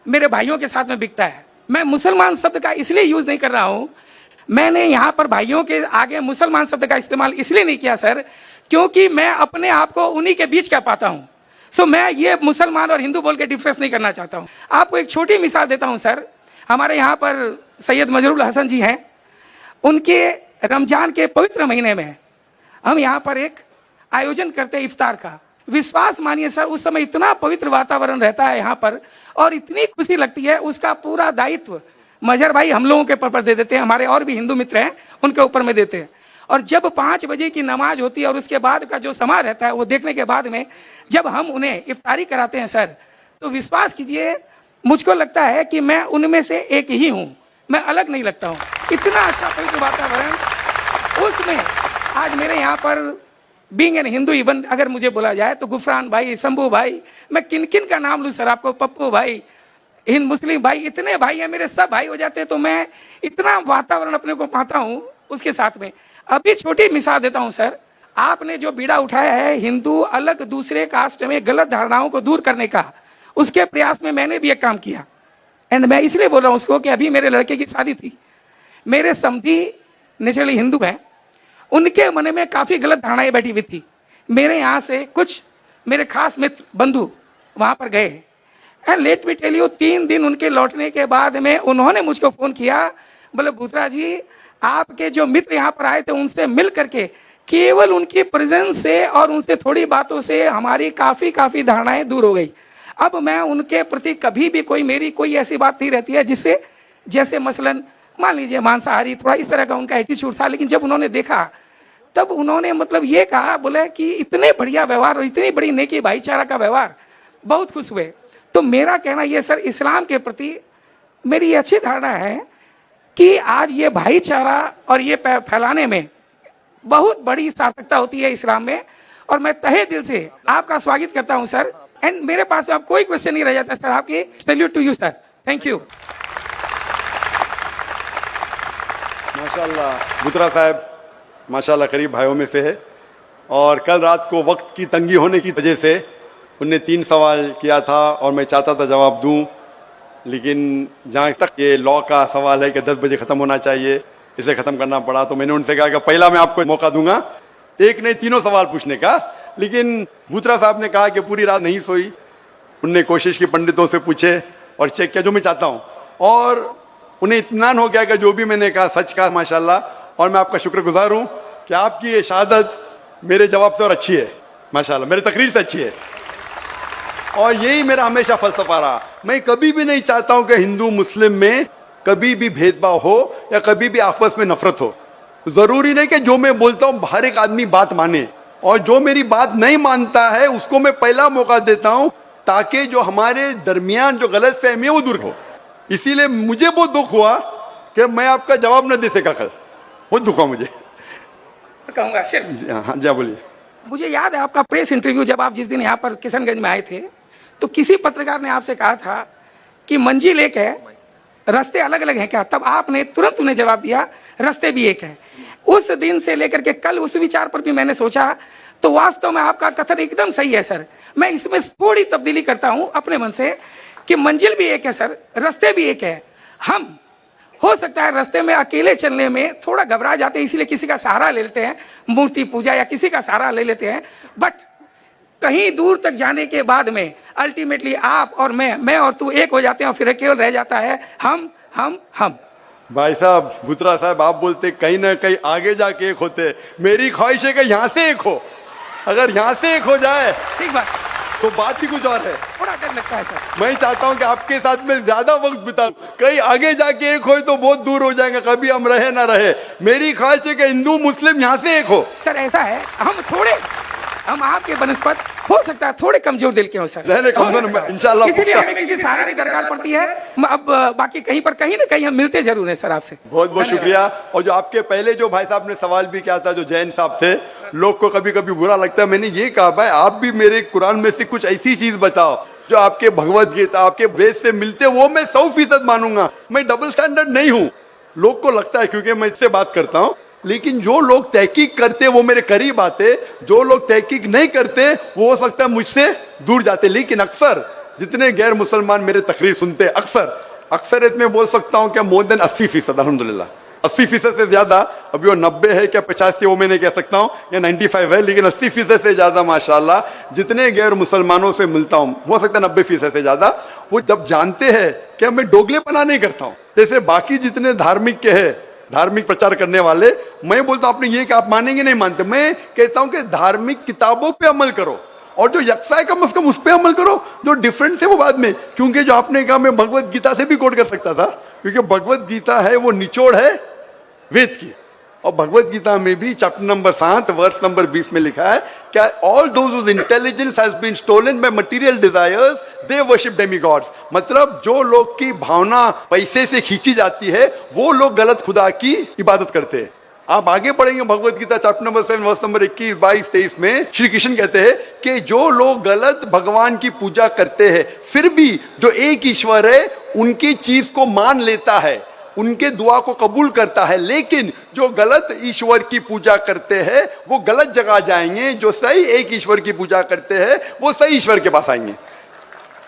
मेरे भाइयों के साथ में बीतता है। मैं मुसलमान शब्द का इसलिए यूज नहीं कर रहा हूँ, मैंने यहाँ पर भाइयों के आगे मुसलमान शब्द का इस्तेमाल इसलिए नहीं किया सर, क्योंकि मैं अपने आप को उन्हीं के बीच क्या पाता हूँ। सो मैं ये मुसलमान और हिंदू बोल के डिफरेंस नहीं करना चाहता हूँ। आपको एक छोटी मिसाल देता हूँ सर। हमारे यहाँ पर सैयद मजरूल हसन जी हैं, उनके रमजान के पवित्र महीने में हम यहाँ पर एक आयोजन करते हैं इफ्तार का। विश्वास मानिए सर, उस समय इतना पवित्र वातावरण रहता है यहाँ पर, और इतनी खुशी लगती है। उसका पूरा दायित्व मजहर भाई हम लोगों के ऊपर दे देते हैं, हमारे और भी हिंदू मित्र हैं उनके ऊपर में देते हैं। और जब 5 बजे की नमाज होती है और उसके बाद का जो समय रहता है, वो देखने के बाद में जब हम उन्हें इफ्तारी कराते हैं सर, तो विश्वास कीजिए मुझको लगता है कि मैं उनमें से एक ही हूँ, मैं अलग नहीं लगता हूँ। इतना अच्छा पवित्र वातावरण उसमें। आज मेरे यहाँ पर बीइंग एन हिंदू, इवन अगर मुझे बोला जाए तो गुफरान भाई, शंभू भाई, मैं किन किन का नाम लूँ सर आपको, पप्पू भाई, हिंद मुस्लिम भाई, इतने भाई हैं मेरे, सब भाई हो जाते हैं। तो मैं इतना वातावरण अपने को पाता हूँ उसके साथ में। अभी छोटी मिसाल देता हूँ सर। आपने जो बीड़ा उठाया है हिंदू अलग दूसरे कास्ट में गलत धारणाओं को दूर करने का, उसके प्रयास में मैंने भी एक काम किया। एंड मैं इसलिए बोल रहा हूँ उसको कि अभी मेरे लड़के की शादी थी, मेरे समधी नेचुरली हिंदू हैं, उनके मन में काफी गलत धारणाएं बैठी हुई थी। मेरे यहाँ से कुछ मेरे खास मित्र बंधु वहां पर गए, and let me tell you, 3 दिन उनके लौटने के बाद में उन्होंने मुझको फोन किया, बोले भूत्रा जी आपके जो मित्र यहाँ पर आए थे उनसे मिल करके, केवल उनकी प्रेजेंस से और उनसे थोड़ी बातों से हमारी काफी धारणाएं दूर हो गई। अब मैं उनके प्रति कभी भी मेरी कोई ऐसी बात नहीं रहती है जिससे, जैसे मसलन मान लीजिए मांसाहारी, थोड़ा इस तरह का उनका एटीट्यूड था। लेकिन जब उन्होंने देखा तब उन्होंने मतलब ये कहा, बोले कि इतने बढ़िया व्यवहार और इतनी बड़ी नेकी, भाईचारा का व्यवहार, बहुत खुश हुए। तो मेरा कहना यह सर, इस्लाम के प्रति मेरी अच्छी धारणा है कि आज ये भाईचारा और ये फैलाने में बहुत बड़ी सार्थकता होती है इस्लाम में, और मैं तहे दिल से आपका स्वागत करता हूं सर। एंड मेरे पास में अब कोई क्वेश्चन नहीं रह जाता सर। आपकी salute to you sir, thank you. माशाल्लाह भूत्रा साहब माशाल्लाह करीब भाइयों में से है, और कल रात को वक्त की तंगी होने की वजह से उनने 3 सवाल किया था और मैं चाहता था जवाब दूं, लेकिन जहां तक ये लॉ का सवाल है कि 10 बजे खत्म होना चाहिए, इसे खत्म करना पड़ा। तो मैंने उनसे कहा कि पहला मैं आपको मौका दूंगा, एक नहीं 3 सवाल पूछने का। लेकिन भूत्रा साहब ने कहा कि पूरी रात नहीं सोई, उनने कोशिश की, पंडितों से पूछे और चेक किया, जो मैं चाहता हूं, और उन्हें इत्मीनान हो गया कि जो भी मैंने कहा सच कहा माशाल्लाह। और मैं आपका शुक्रगुजार हूं कि आपकी ये शहादत मेरे जवाब से और अच्छी है माशाल्लाह, मेरी तकरीर से अच्छी है। और यही मेरा हमेशा फलसफा रहा। मैं कभी भी नहीं चाहता हूं कि हिंदू मुस्लिम में कभी भी भेदभाव हो या कभी भी आपस में नफरत हो। जरूरी नहीं कि जो मैं बोलता हूं हर एक आदमी बात माने, और जो मेरी बात नहीं मानता है उसको मैं पहला मौका देता हूं, ताकि जो हमारे दरमियान जो गलत फहमी है वो दूर हो। इसीलिए मुझे बहुत दुख हुआ कि मैं आपका जवाब न दे सका कल, बहुत दुख हुआ मुझे। कहूंगा सिर्फ। हाँ जी, बोलिए। मुझे याद है आपका प्रेस इंटरव्यू, जब आप जिस दिन यहाँ पर किशनगंज में आए थे, तो किसी पत्रकार ने आपसे कहा था कि मंजिल एक है, रास्ते अलग अलग हैं क्या? तब आपने तुरंत उन्हें जवाब दिया रास्ते भी एक है। उस दिन से लेकर के कल उस विचार पर भी मैंने सोचा, तो वास्तव में आपका कथन एकदम सही है सर। मैं इसमें थोड़ी तब्दीली करता हूं अपने मन से कि मंजिल भी एक है सर, रास्ते भी एक है। हम हो सकता है रास्ते में अकेले चलने में थोड़ा घबरा जाते हैं, इसलिए किसी का सहारा ले लेते हैं, मूर्ति पूजा या किसी का सहारा ले लेते हैं, बट कहीं दूर तक जाने के बाद में अल्टीमेटली आप और मैं और तू एक हो जाते हैं, और फिर केवल रह जाता है हम। भाई साहब, गुजरा साहब, आप बोलते कहीं ना कहीं आगे जाके एक होते। मेरी ख्वाहिश है कि यहाँ से एक हो। अगर यहाँ से एक हो जाए ठीक बात, तो बात ही कुछ और है। थोड़ा डर लगता है सर। मैं चाहता हूं कि आपके साथ में ज्यादा वक्त बिताऊं। कहीं आगे जाके एक हो तो बहुत दूर हो जाएगा, कभी हम रहे ना रहे। मेरी ख्वाहिश है कि हिंदू मुस्लिम यहाँ से एक हो। सर ऐसा है, हम आपके बनस्पत हो सकता है थोड़े कमजोर दिल के हो सर, इंशाल्लाह, इसीलिए हमें किसी सहारा की दरकार पड़ती है। अब बाकी कहीं ना कहीं हम मिलते जरूर हैं सर आपसे। बहुत बहुत शुक्रिया। और जो आपके पहले जो भाई साहब ने सवाल भी किया था, जो जैन साहब थे, लोग को कभी कभी बुरा लगता है, मैंने ये कहा भाई आप भी मेरे कुरान में से कुछ ऐसी चीज बताओ जो आपके भगवत गीता, आपके वेद से मिलते, वो मैं 100% मानूंगा। मैं डबल स्टैंडर्ड नहीं हूँ। लोग को लगता है क्योंकि मैं इससे बात करता हूँ, लेकिन जो लोग तहकीक करते वो मेरे करीब आते, जो लोग तहकीक नहीं करते वो हो सकता है मुझसे दूर जाते। लेकिन अक्सर जितने गैर मुसलमान मेरे तकरीर सुनते, अक्सरियत में बोल सकता हूं कि मोर देन 80%, अल्हम्दुलिल्लाह 80% से ज्यादा, अभी वो 90 है क्या 85 वो मैं नहीं कह सकता हूं, या 95 है, लेकिन 80% से ज्यादा माशाल्लाह जितने गैर मुसलमानों से मिलता हूं, हो सकता है 90% से ज्यादा, वो जब जानते हैं कि मैं दोगलेपना नहीं करता हूं, जैसे बाकी जितने धार्मिक के हैं, धार्मिक प्रचार करने वाले, मैं बोलता हूं आपने ये कि आप मानेंगे नहीं मानते, मैं कहता हूं कि धार्मिक किताबों पे अमल करो, और जो यकसा है कम से कम उस पे अमल करो, जो डिफरेंस है वो बाद में। क्योंकि जो आपने कहा मैं भगवत गीता से भी कोट कर सकता था, क्योंकि भगवत गीता है वो निचोड़ है वेद की, और भगवत गीता में भी चैप्टर नंबर 7 वर्स नंबर 20 में लिखा है क्या all those whose intelligence has been stolen by material desires they worship demigods. मतलब जो लोग की भावना पैसे से खींची जाती है वो लोग गलत खुदा की इबादत करते हैं। आप आगे पढ़ेंगे Bhagavad Gita chapter number 7 verse number 21, 22, 23 में श्री कृष्ण कहते हैं कि जो लोग गलत भगवान की पूजा करते हैं, फिर भी जो एक ईश्वर है उनकी चीज को मान लेता है, उनके दुआ को कबूल करता है, लेकिन जो गलत ईश्वर की पूजा करते हैं वो गलत जगह जाएंगे, जो सही एक ईश्वर की पूजा करते हैं वो सही ईश्वर के पास आएंगे।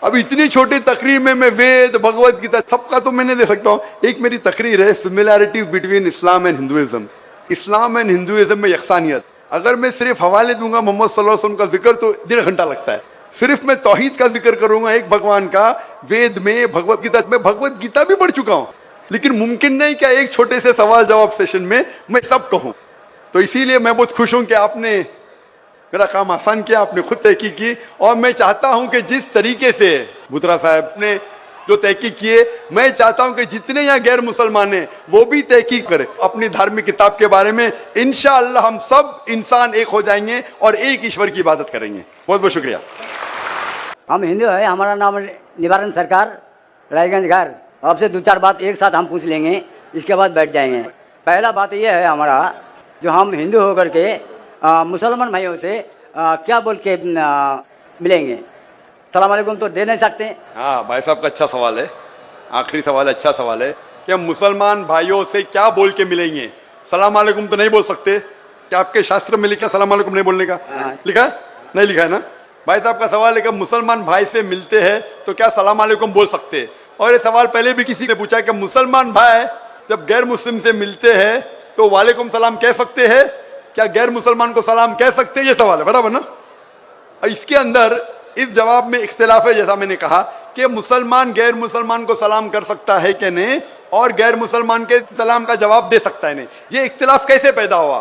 अब इतनी छोटी तकरीर में मैं वेद, भगवत गीता सबका तो मैंने दे सकता हूं। एक मेरी तकरीर है similarities between Islam and Hinduism, Islam and Hinduism में यकसानियत। अगर मैं सिर्फ हवाले दूंगा मोहम्मद सल्लल्लाहु अलैहि वसल्लम का जिक्र तो 1.5 घंटा लगता है। सिर्फ मैं तौहीद का जिक्र करूंगा, एक भगवान का, वेद में, भगवत गीता में, भगवत गीता भी पढ़ चुका हूं, लेकिन मुमकिन नहीं क्या एक छोटे से सवाल जवाब सेशन में मैं सब कहूं। तो इसीलिए मैं बहुत खुश हूं कि आपने मेरा काम आसान किया, आपने खुद तहकीक की, और मैं चाहता हूं कि जिस तरीके से बुत्रा साहब ने जो तहकीक किए, मैं चाहता हूं कि जितने यहाँ गैर मुसलमान हैं वो भी तहकीक करें अपनी धार्मिक किताब के बारे में। इंशाअल्लाह हम सब इंसान एक हो जाएंगे और एक ईश्वर की इबादत करेंगे। बहुत बहुत शुक्रिया। हम हिंदू है, हमारा नाम निवारण सरकार, रायगंज घर। आपसे 2-4 बात एक साथ हम पूछ लेंगे, इसके बाद बैठ जाएंगे। पहला बात यह है हमारा, जो हम हिंदू होकर के मुसलमान भाइयों से क्या बोल के मिलेंगे? सलाम अलैकुम तो दे नहीं सकते। हाँ भाई साहब का अच्छा सवाल है, आखिरी सवाल है, अच्छा सवाल है कि हम मुसलमान भाइयों से क्या बोल के मिलेंगे? सलाम अलैकुम तो नहीं बोल सकते। क्या आपके शास्त्र में लिखा सलाम अलैकुम नहीं बोलने का? लिखा है? नहीं लिखा है ना? भाई साहब का सवाल है कि मुसलमान भाई से मिलते हैं तो क्या सलाम अलैकुम बोल सकते हैं? और ये सवाल पहले भी किसी ने पूछा कि मुसलमान भाई जब गैर मुस्लिम से मिलते हैं तो वालेकुम सलाम कह सकते हैं? क्या गैर मुसलमान को सलाम कह सकते हैं? ये सवाल है, बराबर ना? और इसके अंदर इस जवाब में इख्तिलाफ है, जैसा मैंने कहा कि मुसलमान गैर मुसलमान को सलाम कर सकता है कि नहीं, और गैर मुसलमान के सलाम का जवाब दे सकता है नहीं। ये इख्तिलाफ कैसे पैदा हुआ?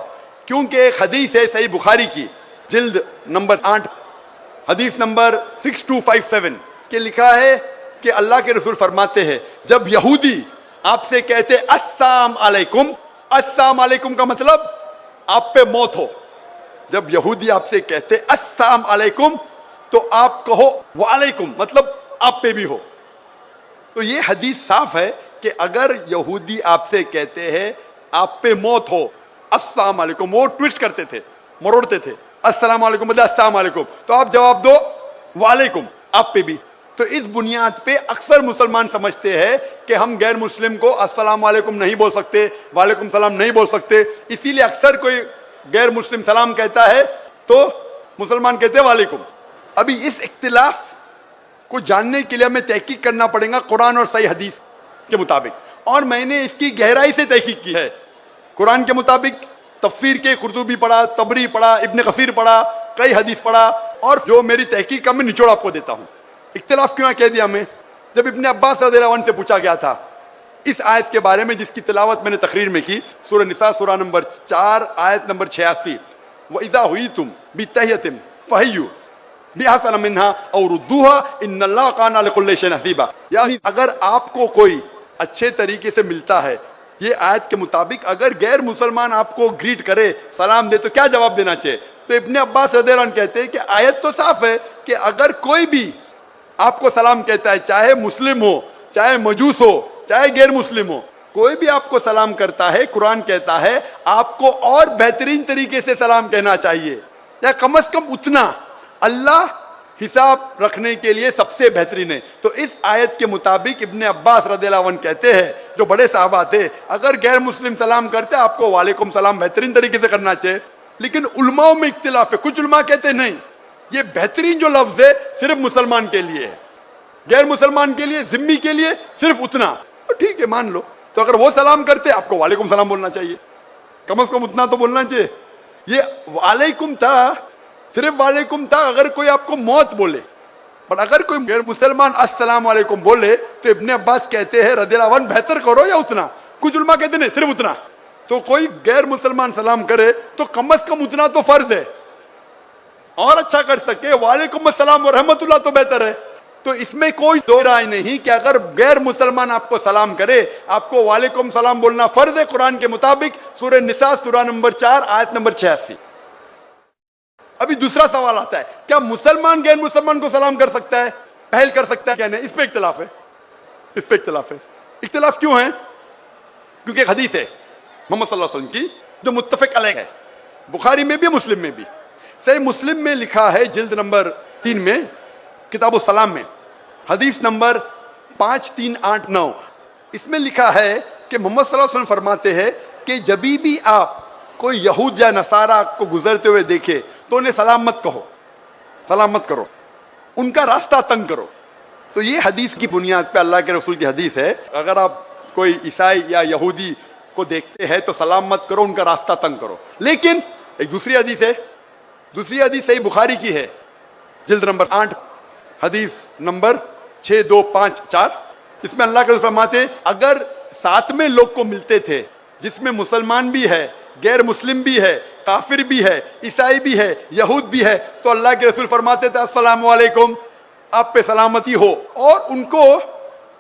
क्योंकि एक हदीस है सही बुखारी की, जिल्द नंबर 8, हदीस नंबर 6257 के लिखा है कि अल्लाह के रसूल फरमाते हैं, जब यहूदी आपसे कहते अस्सलाम अलैकुम, अस्सलाम अलैकुम का मतलब आप पे मौत हो, जब यहूदी आपसे कहते अस्सलाम अलैकुम तो आप कहो वालेकुम, मतलब आप पे भी हो। तो ये हदीस साफ है कि अगर यहूदी आपसे कहते हैं आप पे मौत हो, अस्सलाम वालेकुम, वो ट्विस्ट करते थे, मरोड़ते थे, अस्सलाम वालेकुम मतलब अस्सलाम वालेकुम, तो आप जवाब दो वालेकुम, आप पे भी। तो इस बुनियाद पे अक्सर मुसलमान समझते हैं कि हम गैर मुस्लिम को अस्सलाम वालेकुम नहीं बोल सकते, वालेकुम सलाम नहीं बोल सकते, इसीलिए अक्सर कोई गैर मुस्लिम सलाम कहता है तो मुसलमान कहते हैं वालेकुम। अभी इस इख्तिलाफ को जानने के लिए हमें तहकीक करना पड़ेगा कुरान और सही हदीस के मुताबिक, और मैंने इसकी गहराई से तहकीक की है। कुरान के मुताबिक तफसीर के कुर्तुबी पढ़ा, तबरी पढ़ा, इब्न कसीर पढ़ा, कई हदीस पढ़ा, और जो मेरी तहकीक का मैं निचोड़ आपको देता हूं। इख्तिलाफ क्यों कह दिया मैं? जब इब्न अब्बास रज़ियल्लाहु अन्हु से पूछा गया था इस आयत के बारे में जिसकी तिलावत मैंने तकरीर में की, सूरह निसा सूरह नंबर 4 आयत नंबर 86, व इज़ा हुय्यितुम बितहियतिन फहय्यु बिअहसन मिन्हा औ रुद्दूहा इन्नल्लाह काना अला कुल्लि शैइन हसीबा। यानी अगर आपको कोई अच्छे तरीके से मिलता है, ये आयत के मुताबिक अगर गैर मुसलमान आपको ग्रीट करे, सलाम दे, तो क्या जवाब देना चाहिए? तो इब्न अब्बास रज़ियल्लाहु अन्हु कहते हैं कि आयत तो साफ है कि अगर कोई भी आपको सलाम कहता है, चाहे मुस्लिम हो, चाहे मजूस हो, चाहे गैर मुस्लिम हो, कोई भी आपको सलाम करता है, कुरान कहता है आपको और बेहतरीन तरीके से सलाम कहना चाहिए, या कम से कम उतना। अल्लाह हिसाब रखने के लिए सबसे बेहतरीन है। तो इस आयत के मुताबिक इब्ने अब्बास रज़ियल्लाहु अन्हु कहते हैं, जो बड़े साहबा थे, अगर गैर मुस्लिम सलाम करते आपको वालेकुम सलाम बेहतरीन तरीके से करना चाहिए। लेकिन उलमाओं में इख्तिलाफ है, कुछ उलमा कहते नहीं, ये बेहतरीन जो लफ्ज है सिर्फ मुसलमान के लिए है, गैर मुसलमान के लिए, जिम्मी के लिए सिर्फ उतना। तो ठीक है, मान लो। तो अगर वो सलाम करते आपको वालेकुम सलाम बोलना चाहिए, कम से कम उतना तो बोलना चाहिए। ये वालेकुम था, सिर्फ वालेकुम था अगर कोई आपको मौत बोले, पर अगर कोई गैर मुसलमान अस्सलाम वालेकुम बोले तो इब्ने अब्बास कहते हैं रज़ियल्लाहु अन्हु बेहतर करो या उतना। कुछ उलमा कहते नहीं, सिर्फ उतना। तो कोई गैर मुसलमान सलाम करे तो कम से कम उतना तो फर्ज है, और अच्छा कर सके वालेकुम अस्सलाम व रहमतुल्लाह तो बेहतर है। तो इसमें कोई दो राय नहीं कि अगर गैर मुसलमान आपको सलाम करे, आपको वालेकुम सलाम बोलना फर्ज है कुरान के मुताबिक, सूरह निसा सूरह नंबर 4 आयत नंबर 86। अभी दूसरा सवाल आता है, क्या मुसलमान गैर मुसलमान को सलाम कर सकता है, पहल कर सकता है क्या नहीं? इस पे इख्तिलाफ है, इस पे इख्तिलाफ है। इख्तिलाफ क्यों है? क्योंकि एक हदीस है मोहम्मद सल्लल्लाहु अलैहि वसल्लम की जो मुत्तफिक अलैह है, बुखारी में भी मुस्लिम में भी। सही मुस्लिम में लिखा है जिल्द नंबर 3 में किताब सलाम में हदीस नंबर 5389, इसमें लिखा है कि मोहम्मद सल्लल्लाहु अलैहि वसल्लम फरमाते हैं कि जब भी आप कोई यहूद या नसारा को गुजरते हुए देखे तो उन्हें सलाम मत कहो, सलाम मत करो, उनका रास्ता तंग करो। तो ये हदीस की बुनियाद पे अल्लाह के रसूल की हदीस है, अगर आप कोई ईसाई या यहूदी को देखते हैं तो सलाम मत करो, उनका रास्ता तंग करो। लेकिन एक दूसरी हदीस है, दूसरी हदीस सही बुखारी की है, जिल्द नंबर 8 हदीस नंबर 6254, इसमें अल्लाह के रसूल फरमाते अगर साथ में लोग को मिलते थे जिसमें मुसलमान भी है, गैर मुस्लिम भी है, काफिर भी है, ईसाई भी है, यहूद भी है, तो अल्लाह के रसूल फरमाते थे अस्सलामु अलैकुम, आप पे सलामती हो, और उनको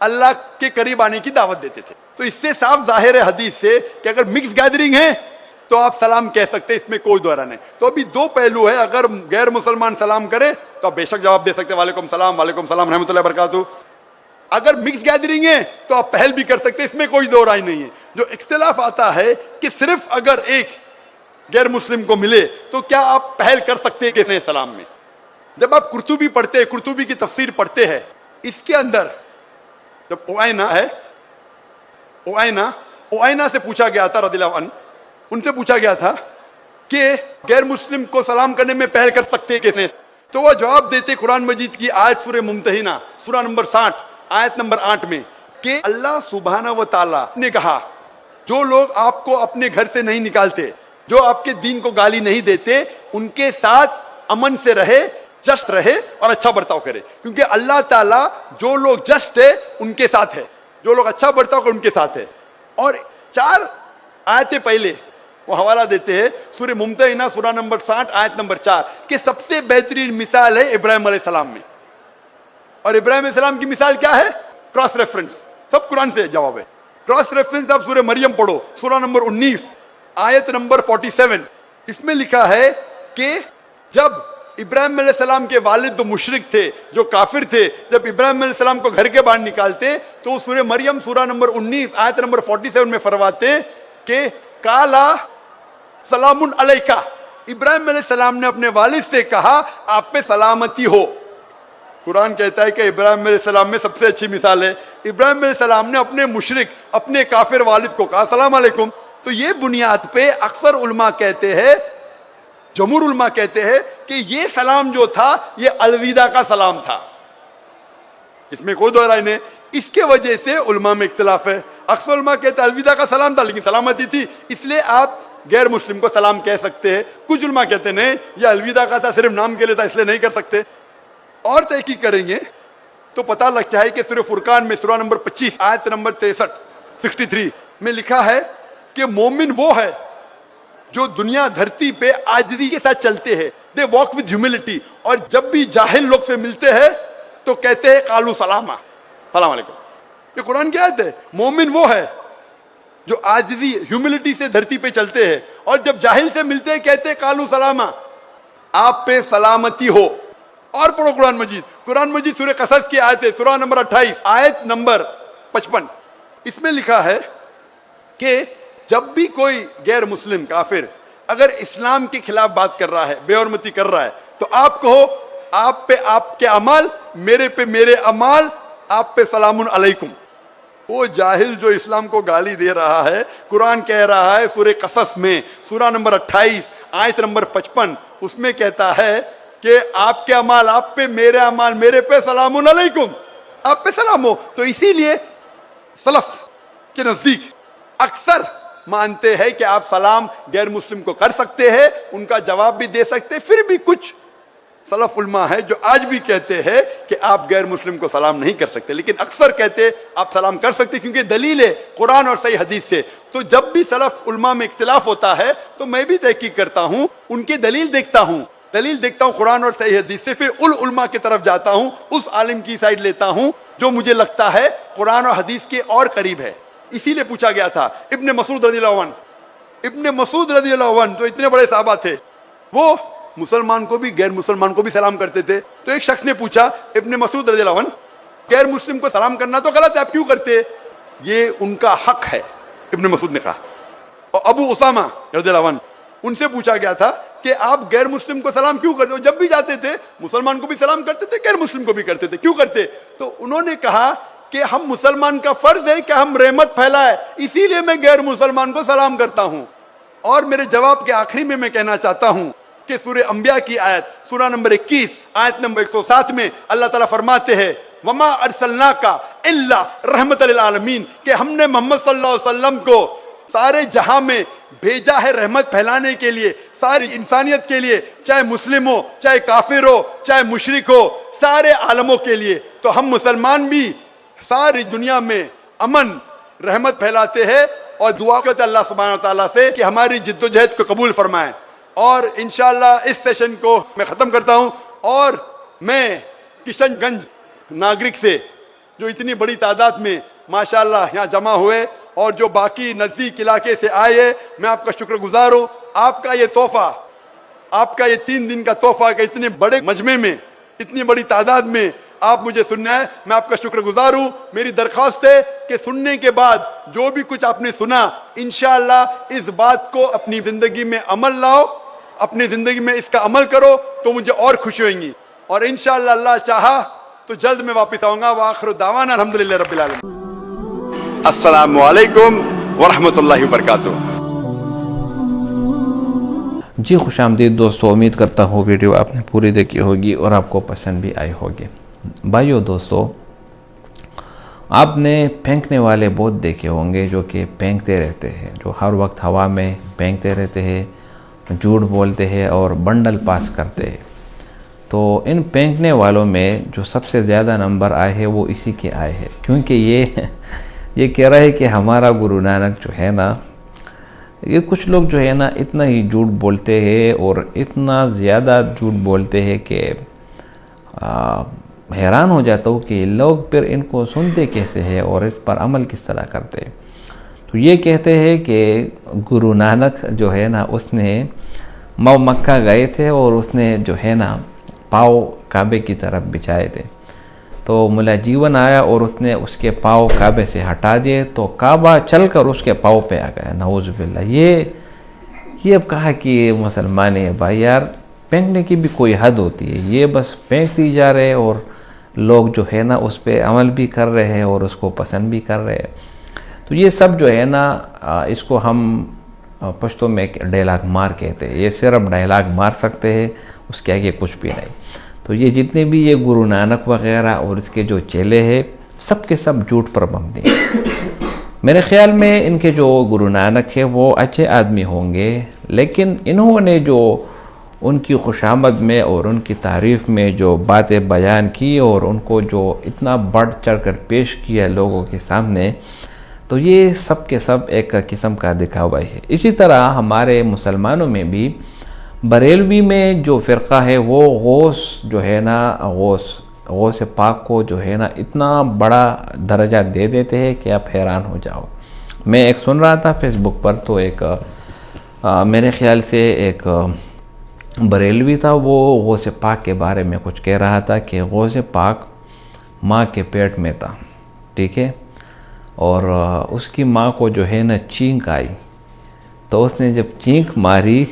अल्लाह के करीब आने की दावत देते थे। तो इससे साफ जाहिर है हदीस से कि अगर मिक्स गैदरिंग है तो आप सलाम कह सकते हैं, इसमें कोई दोहरा नहीं। तो अभी दो पहलू है, अगर गैर मुसलमान सलाम करे तो आप बेशक जवाब दे सकते हैं वालेकुम सलाम रहमतुल्लाहि बरकातहू। अगर मिक्स गैदरिंग है तो आप पहल भी कर सकते हैं, इसमें कोई दो राय नहीं है। जो इख्तिलाफ आता है कि सिर्फ अगर एक गैर मुस्लिम को मिले तो क्या आप पहल कर सकते हैं किसी सलाम में? जब आप कुर्तुबी पढ़ते हैं, कुर्तुबी की तफसीर पढ़ते हैं, इसके अंदर जब उआइना है, उआइना से पूछा गया था रज़ियल्लाहु अन्हु, उनसे पूछा गया था कि गैर मुस्लिम को सलाम करने में पहल कर सकते हैं कैसे? तो वह जवाब देते कुरान मजीद की आयत सूरह मुम्तहिना सूरह नंबर 60 आयत नंबर 8 में कि अल्लाह सुब्हानहू व तआला ने कहा जो लोग आपको अपने घर से नहीं निकालते, जो आपके दीन को गाली नहीं देते, उनके साथ अमन से रहे, जस्ट रहे और अच्छा बर्ताव करे, क्योंकि अल्लाह ताला जो लोग जस्ट है उनके साथ है, जो लोग अच्छा बर्ताव करे उनके साथ है। और 4 आयतें पहले वो हवाला देते हैं सूरह मुम्तहिना सूरह नंबर 60 आयत नंबर 4 कि सबसे बेहतरीन मिसाल है इब्राहिम अलैहिस्सलाम में। और इब्राहिम अलैहिस्सलाम की मिसाल क्या है? क्रॉस रेफरेंस, सब कुरान से जवाब है। क्रॉस रेफरेंस आप सूरह मरियम पढ़ो, सूरह नंबर 19 आयत नंबर 47, इसमें लिखा है कि जब इब्राहिम अलैहिस्सलाम के वालिद तो मुशरिक थे, जो काफिर थे, जब इब्राहिम अलैहिस्सलाम को घर के बाहर निकालते तो सूरह मरियम सूरह नंबर 19 आयत नंबर 47 में फरमाते कि काला सलामुन अलैका। इब्राहिम अलैहिस्सलाम ने अपने वालिद से कहा आप पे सलामती हो। कुरान कहता है कि इब्राहिम अलैहिस्सलाम में सबसे अच्छी मिसाल है, इब्राहिम अलैहिस्सलाम ने अपने मुशरिक, अपने काफिर वालिद को कहा सलाम अलैकुम। तो ये बुनियाद पे अक्सर उलमा कहते हैं, जमहूर उलमा कहते हैं कि ये सलाम जो था ये अलविदा का सलाम था, इसमें कोई दो राय नहीं। इसके वजह से उलमा में इख्तिलाफ है। अक्सर उलमा कहते हैं अलविदा का सलाम था लेकिन सलामती थी, इसलिए आप गैर मुस्लिम को सलाम कह सकते हैं। कुछ उलमा कहते नहीं ये अलविदा का था, सिर्फ नाम के लिए था, इसलिए नहीं कर सकते। और तहकीक करेंगे तो पता लगता है कि सूरह फुरकान में सूरा नंबर 25 आयत नंबर 63 में लिखा है कि मोमिन वो है जो दुनिया धरती पे आजिज़ी के साथ चलते हैं, दे वॉक विद ह्यूमिलिटी, और जब भी जाहिल लोग से मिलते हैं तो कहते हैं कालू सलामा, सलाम अलैकुम। ये कुरान की आयत है। मोमिन वो है जो आजिज़ी ह्यूमिलिटी से धरती पे चलते हैं और जब जाहिल से मिलते हैं कहते हैं कालू सलामा, आप पे सलामती हो। और पढ़ो कुरान मजीद सूरह कसस की आयत है, सूरा नंबर 28 आयत नंबर 55। इसमें लिखा है कि जब भी कोई गैर मुस्लिम काफिर अगर इस्लाम के खिलाफ बात कर रहा है, बेहरमती कर रहा है, तो आप कहो आप पे आपके अमाल, मेरे पे मेरे अमाल, आप पे सलामुन अलैकुम। वो जाहिल जो इस्लाम को गाली दे रहा है, कुरान कह रहा है सूरह कसस में सूरा नंबर 28 आयत नंबर 55, उसमें कहता है कि आपके अमाल आप पे, मेरे अमाल मेरे पे, सलामुन अलैकुम, आप पे सलाम हो। तो इसीलिए सलफ के नजदीक अक्सर मानते हैं कि आप सलाम गैर मुस्लिम को कर सकते हैं, उनका जवाब भी दे सकते हैं। फिर भी कुछ सलफ उलमा है जो आज भी कहते हैं कि आप गैर मुस्लिम को सलाम नहीं कर सकते, लेकिन अक्सर कहते आप सलाम कर सकते क्योंकि दलील है कुरान और सही हदीस से। तो जब भी सलफ उलमा में इख्तिलाफ होता है तो मैं भी तहकीक करता हूं, उनकी दलील देखता हूं कुरान और सही हदीस से, फिर उलमा की तरफ जाता हूं, उस आलिम की साइड लेता हूं जो मुझे लगता है कुरान और हदीस के और करीब है। इसीलिए पूछा गया था इब्ने मसूद रज़ियल्लाहु अन्हु जो इतने बड़े साहबा थे, वो मुसलमान को भी गैर मुसलमान को भी सलाम करते थे। तो एक शख्स ने पूछा इब्ने मसूद रज़ियल्लाहु अन्हु, गैर मुस्लिम को सलाम करना तो गलत है, आप क्यों करते? ये उनका हक है, इब्ने मसूद ने कहा। और अबू उसामा रज़ियल्लाहु अन्हु, उनसे पूछा गया था कि आप गैर मुस्लिम को सलाम क्यों करते हो? जब भी जाते थे मुसलमान को भी सलाम करते थे, गैर मुस्लिम को भी करते थे, क्यों करते? तो उन्होंने कहा कि हम मुसलमान का फर्ज है कि हम रहमत फैलाए, इसीलिए मैं गैर मुसलमान को सलाम करता हूं। और मेरे जवाब के आखिरी में मैं कहना चाहता हूं कि सूरह अंबिया की आयत सूरा नंबर 21 आयत नंबर 107 में अल्लाह ताला फरमाते हैं वमा अरसलनाका इल्ला रहमतल लिल आलमीन, कि हमने मोहम्मद सल्लल्लाहु अलैहि वसल्लम को सारे जहां में भेजा है रहमत फैलाने के लिए, सारी इंसानियत के लिए, चाहे मुस्लिम हो, चाहे काफिर हो, चाहे मुशरिक हो, सारे आलमों के लिए। तो हम मुसलमान भी सारी दुनिया में अमन रहमत फैलाते हैं और दुआ करते अल्लाह सुब्हानहू व तआला से कि हमारी जिद्दोजहद को कबूल फरमाए। और इंशाअल्लाह इस सेशन को मैं खत्म करता हूं और मैं किशनगंज नागरिक से जो इतनी बड़ी तादाद में माशाअल्लाह यहाँ जमा हुए और जो बाकी नजदीक इलाके से आए, मैं आपका शुक्रगुजार हूं। आपका ये तोहफा, आपका ये 3 दिन का तोहफा कि इतने बड़े मजमे में, इतनी बड़ी तादाद में आप मुझे सुनना है, मैं आपका शुक्रगुजार हूं। मेरी दरख्वास्त है कि सुनने के बाद जो भी कुछ आपने सुना, इंशाअल्लाह इस बात को अपनी जिंदगी में अमल लाओ, अपनी जिंदगी में इसका अमल करो तो मुझे और खुशी होगी। और इंशाअल्लाह अल्लाह चाहा तो जल्द मैं वापस आऊंगा। व आखिरु दावाना अल्हम्दुलिल्लाहि रब्बिल आलमीन। अस्सलामु अलैकुम व रहमतुल्लाहि व बरकातुहू। जी खुशामदीद दोस्तों, उम्मीद करता हूँ वीडियो आपने पूरी देखी होगी और आपको पसंद भी आई होगी। भाइयों दोस्तों, आपने फेंकने वाले बहुत देखे होंगे जो कि फेंकते रहते हैं, जो हर वक्त हवा में फेंकते रहते हैं, झूठ बोलते हैं और बंडल पास करते हैं। तो इन फेंकने वालों में जो सबसे ज़्यादा नंबर आए हैं वो इसी के आए हैं, क्योंकि ये कह रहा है कि हमारा गुरु नानक जो है ना, ये कुछ लोग जो है ना इतना ही झूठ बोलते हैं और इतना ज़्यादा झूठ बोलते हैं कि हैरान हो जाता हूँ कि लोग फिर इनको सुनते कैसे हैं और इस पर अमल किस तरह करते हैं। तो ये कहते हैं कि गुरु नानक जो है ना, उसने मक्का गए थे और उसने जो है ना पाँव काबे की तरफ बिछाए थे। तो मुला जीवन आया और उसने उसके पाँव काबे से हटा दिए, तो काबा चलकर उसके पाँव पे आ गया। नऊज़ बिल्लाह। ये अब कहा कि ये मुसलमान है। भाई यार, फेंकने की भी कोई हद होती है। ये बस फेंकती जा रहे हैं और लोग जो है ना उस पर अमल भी कर रहे हैं और उसको पसंद भी कर रहे हैं। तो ये सब जो है ना इसको हम पश्तो में डायलॉग मार कहते हैं। ये सिर्फ डायलॉग मार सकते हैं, उसके आगे कुछ भी नहीं। तो ये जितने भी ये गुरु नानक वगैरह और इसके जो चेले हैं, सब के सब झूठ पर मबनी हैं। मेरे ख्याल में इनके जो गुरु नानक है वो अच्छे आदमी होंगे, लेकिन इन्होंने जो उनकी खुशामद में और उनकी तारीफ़ में जो बातें बयान की और उनको जो इतना बढ़ चढ़ कर पेश किया लोगों के सामने, तो ये सब के सब एक किस्म का दिखावा है। इसी तरह हमारे मुसलमानों में भी बरेलवी में जो फ़िरक़ा है वो गौस जो है ना, गौस पाक को जो है ना इतना बड़ा दर्जा दे देते हैं कि आप हैरान हो जाओ। मैं एक सुन रहा था फेसबुक पर, तो एक मेरे ख्याल से एक बरेलवी था, वो गौस पाक के बारे में कुछ कह रहा था कि गौस पाक माँ के पेट में था, ठीक है, और उसकी माँ को जो है ना चींक आई, तो उसने जब चींक मारी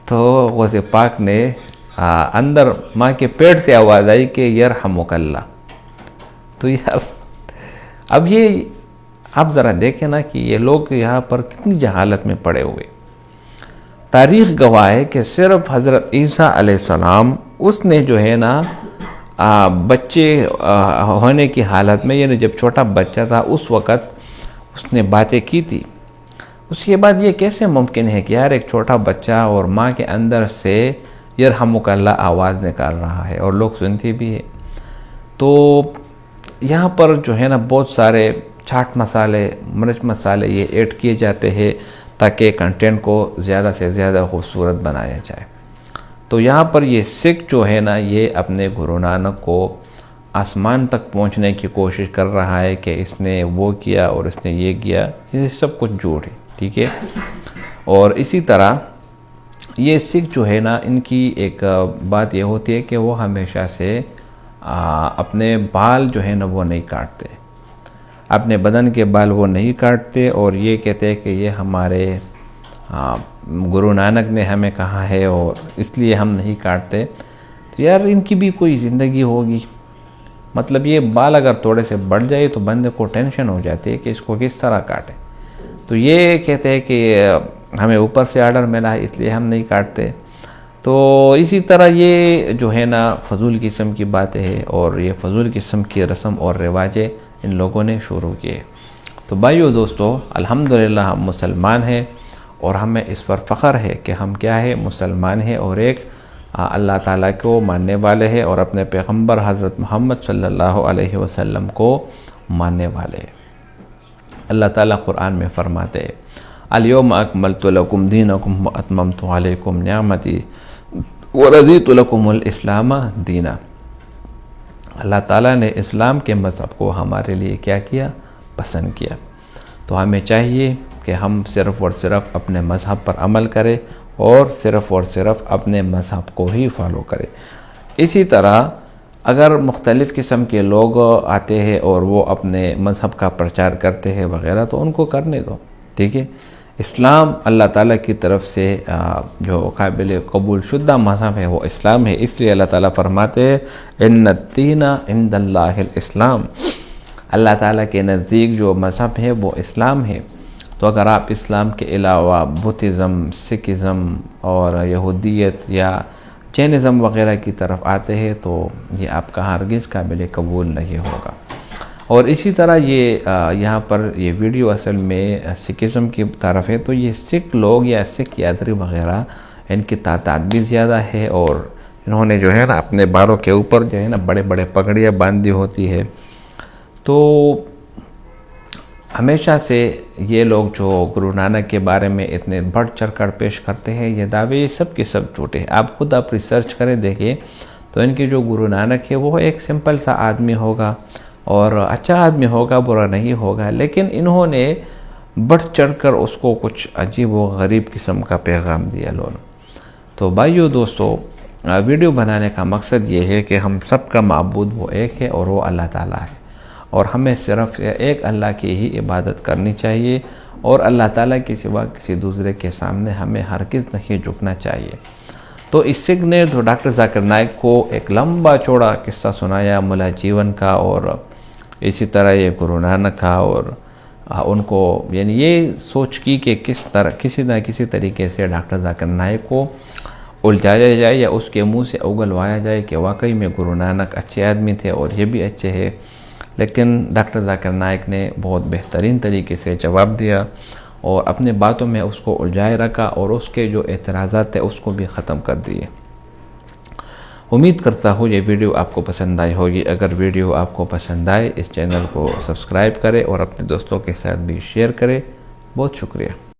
तो गौस पाक ने अंदर माँ के पेट से आवाज़ आई कि यरहमुकल्ला। तो यार अब ये आप ज़रा देखें ना कि ये लोग यहाँ पर कितनी जहालत में पड़े हुए। तारीख़ गवाह है कि सिर्फ हज़रत ईसा अलैहिस्सलाम उसने जो है ना बच्चे होने की हालत में, यानी जब छोटा बच्चा था उस वक़्त उसने बातें की थी। उसके बाद ये कैसे मुमकिन है कि यार एक छोटा बच्चा और माँ के अंदर से यरहमुकल्ला आवाज़ निकाल रहा है और लोग सुनते भी है। तो यहाँ पर जो है ना बहुत सारे चाट मसाले, मिर्च मसाले ये ऐड किए जाते हैं ताकि कंटेंट को ज़्यादा से ज़्यादा खूबसूरत बनाया जाए। तो यहाँ पर ये सिख जो है ना, ये अपने गुरु नानक को आसमान तक पहुँचने की कोशिश कर रहा है कि इसने वो किया और इसने ये किया। ये सब कुछ झूठ है, ठीक है। और इसी तरह ये सिख जो है ना, इनकी एक बात ये होती है कि वो हमेशा से अपने बाल जो है ना वो नहीं काटते, अपने बदन के बाल वो नहीं काटते, और ये कहते हैं कि ये हमारे गुरु नानक ने हमें कहा है और इसलिए हम नहीं काटते। तो यार इनकी भी कोई ज़िंदगी होगी। मतलब ये बाल अगर थोड़े से बढ़ जाए तो बंदे को टेंशन हो जाती है कि इसको किस तरह काटे। तो ये कहते हैं कि हमें ऊपर से आर्डर मिला है इसलिए हम नहीं काटते। तो इसी तरह ये जो है ना फजूल किस्म की बातें हैं और ये फजूल किस्म की रस्म और रिवाजें इन लोगों ने शुरू किए। तो भाइयों दोस्तों, अल्हम्दुलिल्लाह हम मुसलमान हैं और हमें इस पर फ़ख्र है कि हम क्या है, मुसलमान हैं और एक अल्लाह ताला को मानने वाले हैं और अपने पैगम्बर हज़रत मोहम्मद सल्लल्लाहु अलैहि वसल्लम को मानने वाले हैं। अल्लाह ताला कुरान में फरमाते हैं, अल-यौमा अकमलतु लकुम दीनकुम व अतममतु अलैकुम निअमती व रज़ीतु लकुमुल इस्लाम दीना। अल्लाह ताला ने इस्लाम के मज़हब को हमारे लिए क्या किया, पसंद किया। तो हमें चाहिए कि हम सिर्फ़ और सिर्फ अपने मज़हब पर अमल करें और सिर्फ़ अपने मज़हब को ही फॉलो करें। इसी तरह अगर मुख्तलिफ़ किस्म के लोग आते हैं और वो अपने मज़हब का प्रचार करते हैं वग़ैरह, तो उनको करने दो, ठीक है। इस्लाम अल्लाह ताला की तरफ से जो काबिल कबूल शुद्धा मज़हब है वो इस्लाम है। इसलिए अल्लाह ताला फरमाते हैं, इन्नद्दीना इंदल्लाहिल इस्लाम। अल्लाह ताला के नज़दीक जो मज़हब है वो इस्लाम है। तो अगर आप इस्लाम के अलावा बुद्धिज़्म, सिखिज़्म और यहूदियत या जैनिज़्म वग़ैरह की तरफ आते हैं तो ये आपका हरगिज़ काबिल कबूल नहीं होगा। और इसी तरह ये यहाँ पर ये वीडियो असल में सिखिज़्म की तरफ है। तो ये सिख लोग या सिख यात्री वग़ैरह, इनकी तादाद भी ज़्यादा है और इन्होंने जो है ना अपने बालों के ऊपर जो है ना बड़े बड़े पगड़ियाँ बांधी होती है। तो हमेशा से ये लोग जो गुरु नानक के बारे में इतने बढ़ चढ़ कर पेश करते हैं, ये दावे ये सब के सब झूठे हैं। आप खुद आप रिसर्च करें, देखिए तो इनके जो गुरु नानक है वो एक सिंपल सा आदमी होगा और अच्छा आदमी होगा, बुरा नहीं होगा, लेकिन इन्होंने बढ़ चढ़ कर उसको कुछ अजीब व गरीब किस्म का पैगाम दिया लोगों। तो भाइयों दोस्तों, वीडियो बनाने का मकसद ये है कि हम सब का माबूद वो एक है और वो अल्लाह ताला है और हमें सिर्फ एक अल्लाह की ही इबादत करनी चाहिए और अल्लाह ताला के सिवा किसी दूसरे के सामने हमें हरगिज़ नहीं झुकना चाहिए। तो इस सिख ने तो डॉक्टर जाकिर नाइक को एक लंबा चौड़ा किस्सा सुनाया मुला जीवन का, और इसी तरह ये गुरु नानक का, और उनको यानी ये सोच की कि किस तरह किसी न किसी तरीके से डॉक्टर जाकिर नाइक को उलझाया जाए या उसके मुंह से उगलवाया जाए कि वाकई में गुरु नानक अच्छे आदमी थे और ये भी अच्छे हैं। लेकिन डॉक्टर जाकिर नाइक ने बहुत बेहतरीन तरीके से जवाब दिया और अपने बातों में उसको उलझाए रखा और उसके जो एतराज़ात थे उसको भी ख़त्म कर दिए। उम्मीद करता हूँ ये वीडियो आपको पसंद आई होगी। अगर वीडियो आपको पसंद आए इस चैनल को सब्सक्राइब करें और अपने दोस्तों के साथ भी शेयर करें। बहुत शुक्रिया।